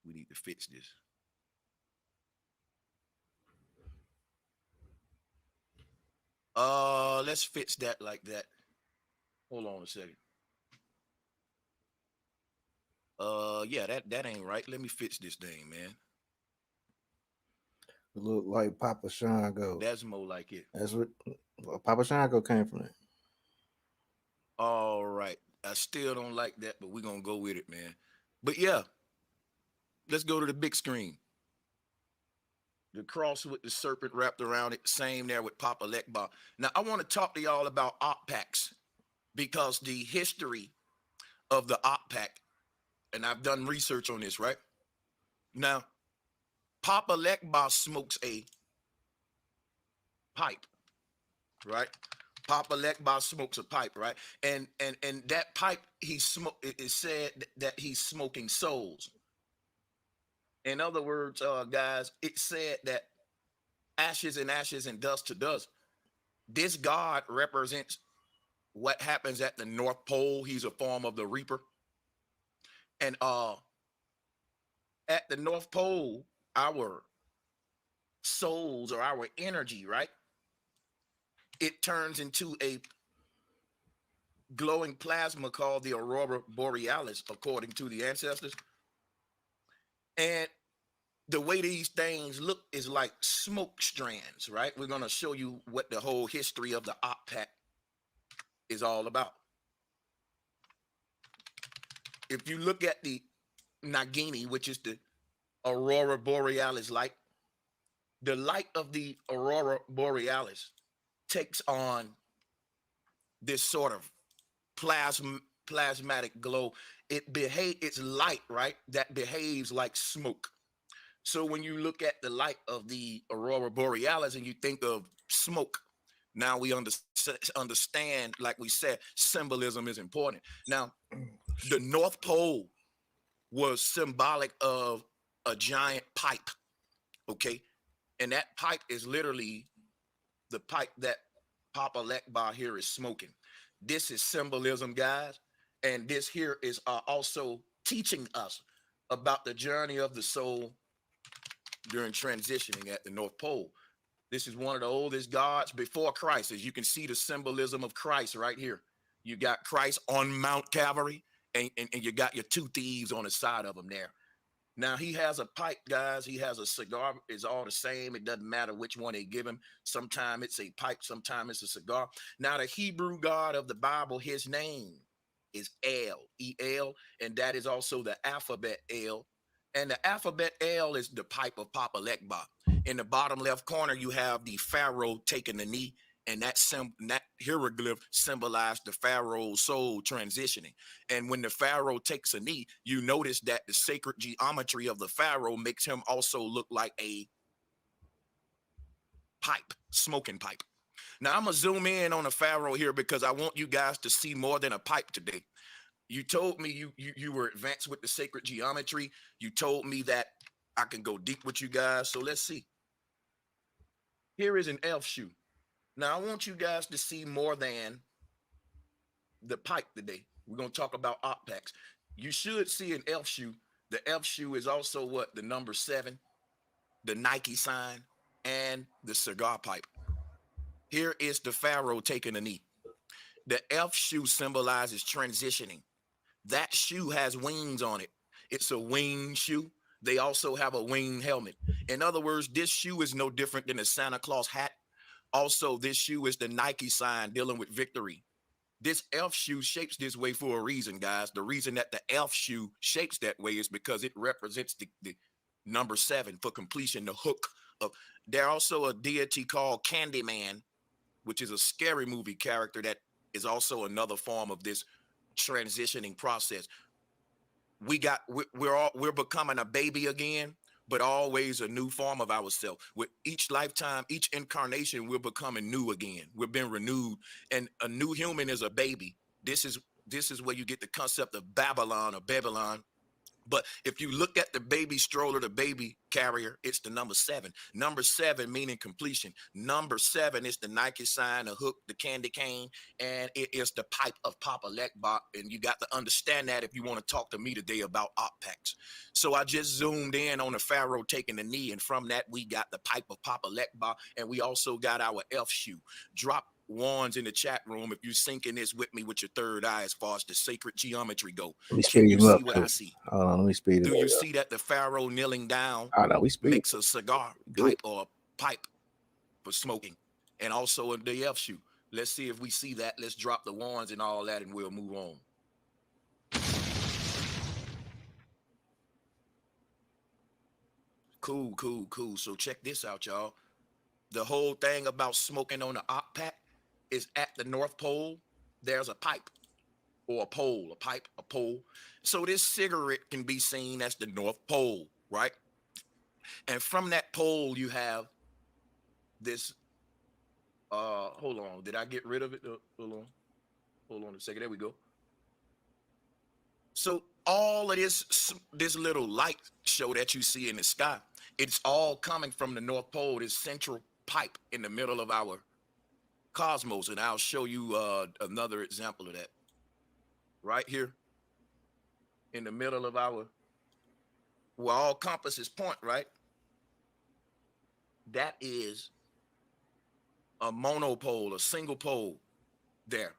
We need to fix this. Let's fix that like that. Hold on a second. Yeah, that ain't right. Let me fix this thing, man. It look like Papa Shango. That's more like it. That's what Papa Shango came from. That. All right. I still don't like that, but we're gonna go with it, man. But yeah, let's go to the big screen. The cross with the serpent wrapped around it, same there with Papa Legba. Now, I want to talk to y'all about op packs because the history of the op pack, and I've done research on this, right? Now, Papa Legba smokes a pipe, right? Papa Legba smokes a pipe, right? And that pipe it is said that he's smoking souls. In other words, guys, it said that ashes and ashes and dust to dust. This God represents what happens at the North Pole. He's a form of the Reaper. And at the North Pole, our souls or our energy, right? It turns into a glowing plasma called the Aurora Borealis, according to the ancestors. And the way these things look is like smoke strands, right? We're going to show you what the whole history of the op pack is all about. If you look at the Nagini, which is the Aurora Borealis light, the light of the Aurora Borealis takes on this sort of plasmatic glow. It's light, right? That behaves like smoke. So when you look at the light of the Aurora Borealis and you think of smoke, now we understand, like we said, symbolism is important. Now, the North Pole was symbolic of a giant pipe, okay? And that pipe is literally the pipe that Papa Legba here is smoking. This is symbolism, guys. And this here is also teaching us about the journey of the soul during transitioning at the North Pole. This is one of the oldest gods before Christ. As you can see the symbolism of Christ right here. You got Christ on Mount Calvary, and you got your two thieves on the side of him there. Now, he has a pipe, guys. He has a cigar. It's all the same. It doesn't matter which one they give him. Sometimes it's a pipe. Sometimes it's a cigar. Now, the Hebrew God of the Bible, his name is El, E-L, and that is also the alphabet L. And the alphabet L is the pipe of Papa Legba. In the bottom left corner, you have the pharaoh taking the knee. And that hieroglyph symbolized the pharaoh's soul transitioning. And when the pharaoh takes a knee, you notice that the sacred geometry of the pharaoh makes him also look like a pipe, smoking pipe. Now I'm gonna zoom in on the pharaoh here because I want you guys to see more than a pipe today. You told me you were advanced with the sacred geometry. You told me that I can go deep with you guys. So let's see. Here is an elf shoe. Now I want you guys to see more than the pipe today. We're gonna talk about optics. You should see an elf shoe. The elf shoe is also what? The number 7, the Nike sign, and the cigar pipe. Here is the pharaoh taking a knee. The elf shoe symbolizes transitioning. That shoe has wings on it. It's a winged shoe. They also have a winged helmet. In other words, this shoe is no different than a Santa Claus hat. Also, this shoe is the Nike sign dealing with victory. This elf shoe shapes this way for a reason, guys. The reason that the elf shoe shapes that way is because it represents the number 7 for completion, the hook of. There's also a deity called Candyman, which is a scary movie character that is also another form of this transitioning process. We're becoming a baby again, but always a new form of ourselves. With each lifetime, each incarnation, we're becoming new again. We're being renewed, and a new human is a baby. This is where you get the concept of Babylon or Babylon. But if you look at the baby stroller, the baby carrier, it's the number 7. Number 7 meaning completion. Number 7 is the Nike sign, the hook, the candy cane, and it is the pipe of Papa Lekbach. And you got to understand that if you want to talk to me today about optics. So I just zoomed in on the pharaoh taking the knee, and from that we got the pipe of Papa Lekbach, and we also got our elf shoe. Drop ones in the chat room if you're syncing this with me with your third eye as far as the sacred geometry go. Let me Can speed you him up. see what I see? Hold on, let me speed it Do up. you see that the pharaoh kneeling down makes a cigar pipe or a pipe for smoking, and also in the elf shoe? Let's see if we see that. Let's drop the wands and all that, and we'll move on. Cool. So check this out, y'all. The whole thing about smoking on the op pack is at the North Pole, there's a pipe or a pole, a pipe, a pole. So this cigarette can be seen as the North Pole, right? And from that pole, you have this, hold on, did I get rid of it? Hold on a second, there we go. So all of this little light show that you see in the sky, it's all coming from the North Pole, this central pipe in the middle of our cosmos. And I'll show you another example of that. Right here in the middle of our, where all compasses point, right? That is a monopole, a single pole there,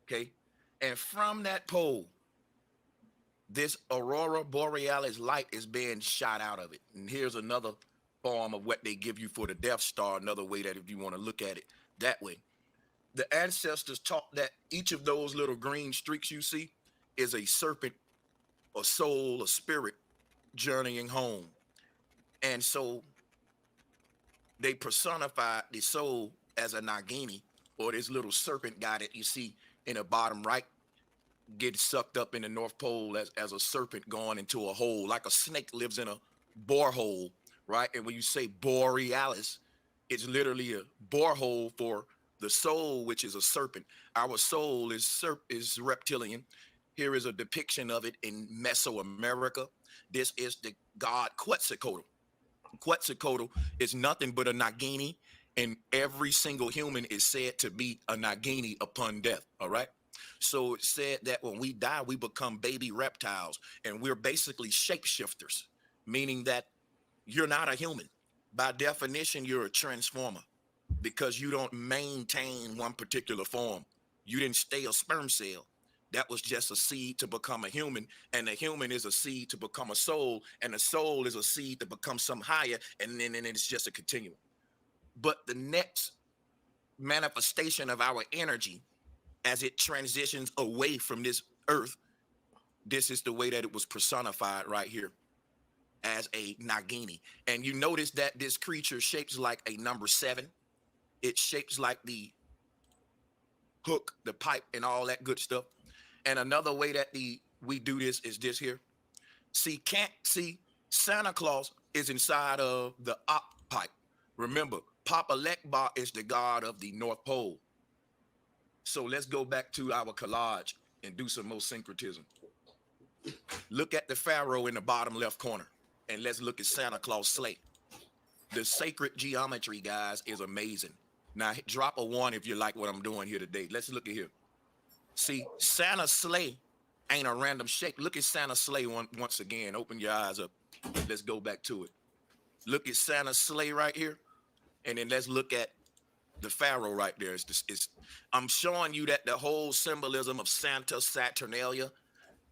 okay? And from that pole, this aurora borealis light is being shot out of it. And here's another form of what they give you for the Death Star, another way that if you want to look at it that way. The ancestors taught that each of those little green streaks you see is a serpent, a soul, a spirit journeying home. And so they personified the soul as a Nagini, or this little serpent guy that you see in the bottom right, gets sucked up in the North Pole as a serpent going into a hole, like a snake lives in a borehole, right? And when you say borealis, it's literally a borehole for the soul, which is a serpent. Our soul is reptilian. Here is a depiction of it in Mesoamerica. This is the god Quetzalcoatl. Quetzalcoatl is nothing but a Nagini, and every single human is said to be a Nagini upon death, all right? So it said that when we die, we become baby reptiles, and we're basically shapeshifters, meaning that you're not a human. By definition, you're a transformer because you don't maintain one particular form. You didn't stay a sperm cell. That was just a seed to become a human, and the human is a seed to become a soul, and the soul is a seed to become something higher, and then it's just a continuum. But the next manifestation of our energy as it transitions away from this earth, this is the way that it was personified right here as a Nagini. And you notice that this creature shapes like a number 7. It shapes like the hook, the pipe, and all that good stuff. And another way that we do this is this here. See, Santa Claus is inside of the op pipe. Remember, Papa Lekba is the god of the North Pole. So let's go back to our collage and do some more syncretism. Look at the pharaoh in the bottom left corner, and let's look at Santa Claus sleigh. The sacred geometry, guys, is amazing. Now, drop a 1 if you like what I'm doing here today. Let's look at here. See, Santa's sleigh ain't a random shape. Look at Santa's sleigh once again. Open your eyes up. Let's go back to it. Look at Santa's sleigh right here, and then let's look at the pharaoh right there. I'm showing you that the whole symbolism of Santa Saturnalia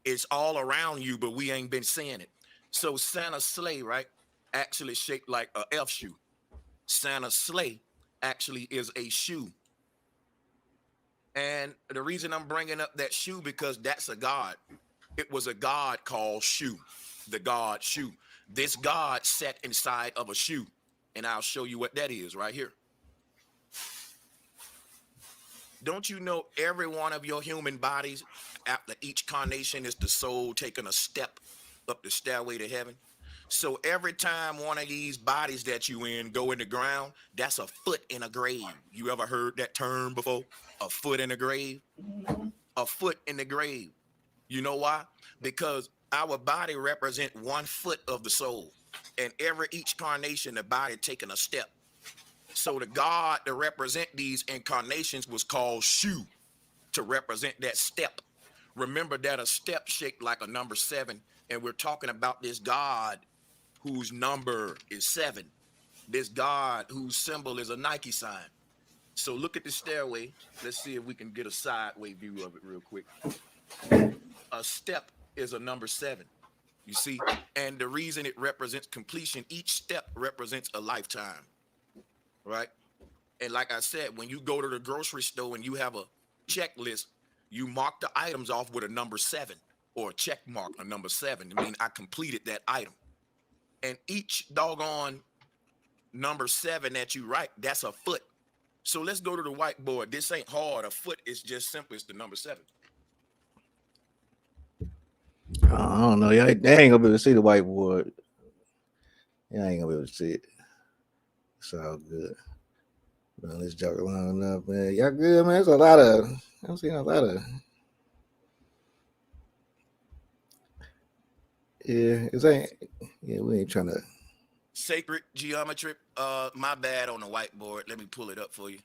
is all around you, but we ain't been seeing it. So Santa's sleigh, right, actually shaped like a F shoe. Santa's sleigh actually is a shoe. And the reason I'm bringing up that shoe, because that's a god. It was a god called Shu, the god Shu. This god sat inside of a shoe, and I'll show you what that is right here. Don't you know every one of your human bodies, after each carnation, is the soul taking a step up the stairway to heaven? So every time one of these bodies that you in go in the ground, that's a foot in a grave. You ever heard that term before? A foot in a grave? A foot in the grave. You know why? Because our body represents 1 foot of the soul. And each carnation, the body taking a step. So the god to represent these incarnations was called Shu, to represent that step. Remember that a step shaped like a number 7, and we're talking about this god whose number is 7. This god whose symbol is a Nike sign. So look at the stairway. Let's see if we can get a sideway view of it real quick. A step is a number 7. You see, and the reason it represents completion, each step represents a lifetime. Right? And like I said, when you go to the grocery store and you have a checklist, you mark the items off with a number 7 or a check mark, a number 7. I mean, I completed that item. And each doggone number 7 that you write, that's a foot. So let's go to the whiteboard. This ain't hard. A foot is just simple. It's the number 7. I don't know. They ain't gonna be able to see the whiteboard. Yeah, I ain't gonna be able to see it. It's all good. Well, let's jog along enough, man. Y'all good, man? There's a lot of, I'm seeing a lot of, yeah, we ain't trying to. Sacred geometry, my bad on the whiteboard. Let me pull it up for you.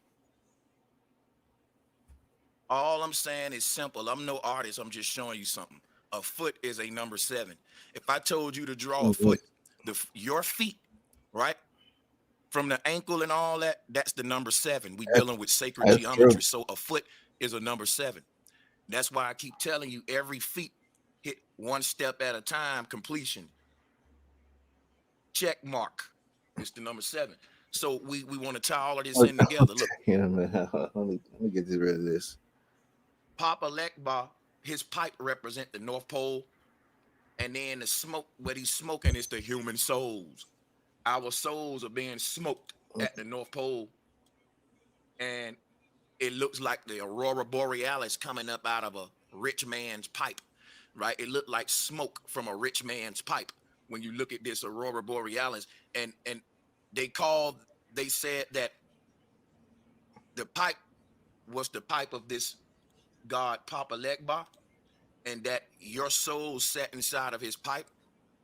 All I'm saying is simple. I'm no artist. I'm just showing you something. A foot is a number 7. If I told you to draw a foot, your feet, right? From the ankle and all that, that's the number 7. We dealing with sacred geometry. True. So a foot is a number 7. That's why I keep telling you every feet hit 1 step at a time, completion. Check mark. It's the number 7. So we want to tie all of this in together. Look. Let me get rid of this. Papa Lekba, his pipe represent the North Pole. And then the smoke, what he's smoking is the human souls. Our souls are being smoked at the North Pole. And it looks like the aurora borealis coming up out of a rich man's pipe, right? It looked like smoke from a rich man's pipe when you look at this aurora borealis. And they said that the pipe was the pipe of this god Papa Lekba, and that your soul sat inside of his pipe,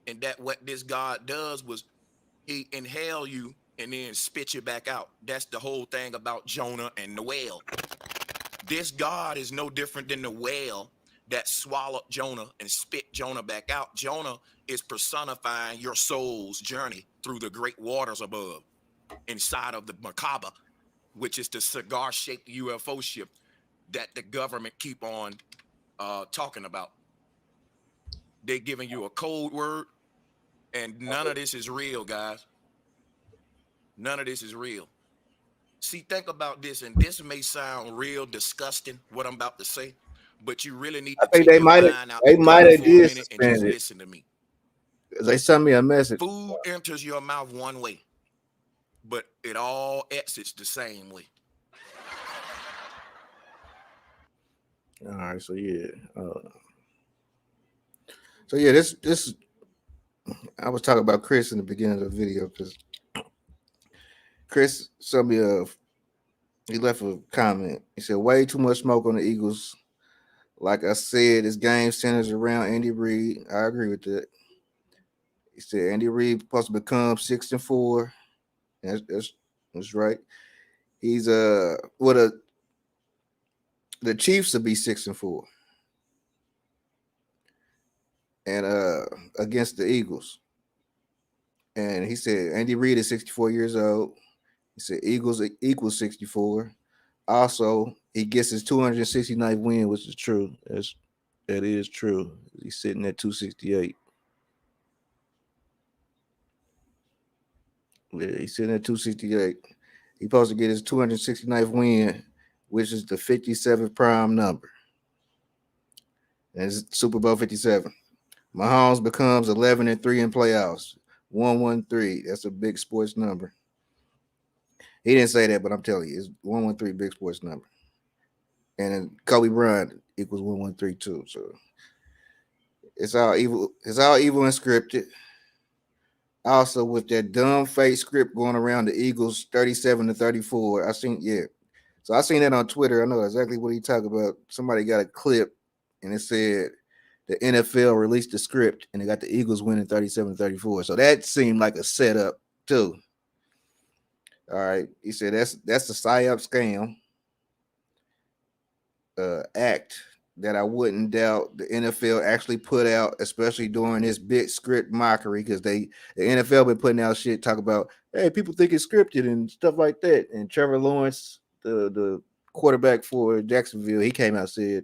and that what this god does was he inhale you and then spit you back out. That's the whole thing about Jonah and the whale. This god is no different than the whale that swallowed Jonah and spit Jonah back out. Jonah is personifying your soul's journey through the great waters above, inside of the Merkaba, which is the cigar-shaped UFO ship that the government keep on talking about. They're giving you a code word, and none of this is real, guys. None of this is real. See, think about this, and this may sound real disgusting, what I'm about to say, but you really need to take your mind out for a minute and just listen to me. They sent me a message. Food enters your mouth one way, but it all exits the same way. All right, so yeah. This I was talking about Chris in the beginning of the video because Chris sent me he left a comment. He said, way too much smoke on the Eagles. Like I said, this game centers around Andy Reid. I agree with that. He said Andy Reid supposed to become 6-4. That's right. He's the Chiefs will be 6-4. And against the Eagles. And he said Andy Reid is 64 years old. He said Eagles equals 64. Also, he gets his 269th win, which is true. That is true. He's sitting at 268. Yeah, he's sitting at 268. He's supposed to get his 269th win, which is the 57th prime number. And it's Super Bowl 57. Mahomes becomes 11-3 in playoffs. 113. That's a big sports number. He didn't say that, but I'm telling you, it's 113 big sports number. And then Kobe Bryant equals 113 too. So it's all evil. It's all evil and scripted. Also, with that dumb fake script going around the Eagles 37-34. I seen that on Twitter. I know exactly what he talking about. Somebody got a clip and it said the NFL released the script and they got the Eagles winning 37-34. So that seemed like a setup too. All right. He said that's the PSYOP scam act that I wouldn't doubt the NFL actually put out, especially during this big script mockery, because the NFL been putting out shit talk about, hey, people think it's scripted and stuff like that. And Trevor Lawrence, the quarterback for Jacksonville, he came out and said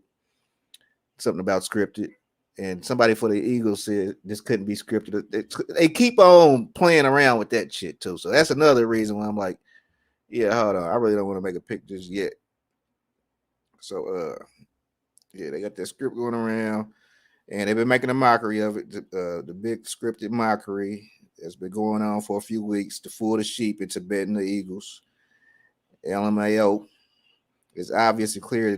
something about scripted. And somebody for the Eagles said this couldn't be scripted. They keep on playing around with that shit too. So that's another reason why I'm like, yeah, hold on. I really don't want to make a pick just yet. So yeah, they got that script going around, and they've been making a mockery of it. The big scripted mockery has been going on for a few weeks to fool the sheep into betting the Eagles. LMAO is obviously clear.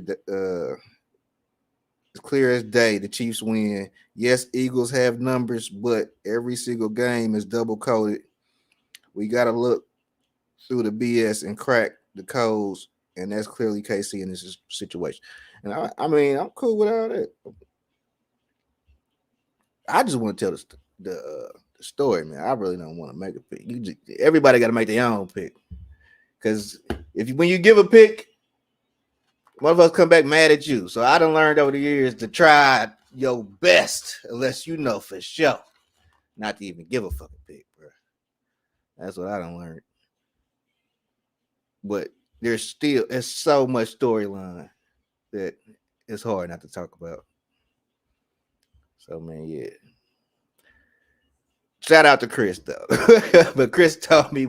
It's clear as day the Chiefs win. Yes, Eagles have numbers, but every single game is double coded. We got to look through the BS and crack the codes, and that's clearly KC in this situation. And I mean, I'm cool with all that. I just want to tell the story, man. I really don't want to make a pick. Everybody got to make their own pick, because when you give a pick, one of us come back mad at you. So I done learned over the years to try your best, unless you know for sure not to even give a fucking pick, bro. That's what I done learned. But there's so much storyline that it's hard not to talk about. So man, yeah. Shout out to Chris though. But Chris told me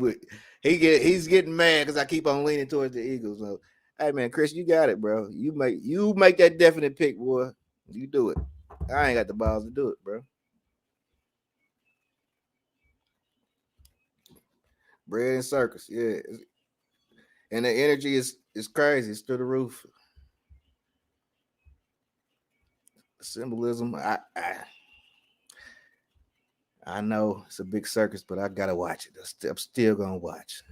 he's getting mad because I keep on leaning towards the Eagles. So hey man, Chris, you got it, bro. You make that definite pick, boy. You do it. I ain't got the balls to do it, bro. Bread and circus, yeah. And the energy is crazy. It's through the roof. Symbolism, I know it's a big circus, but I gotta watch it. I'm still gonna watch.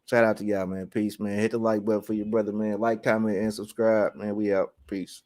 Shout out to y'all, man. Peace, man. Hit the like button for your brother, man. Like, comment, and subscribe, man. We out. Peace.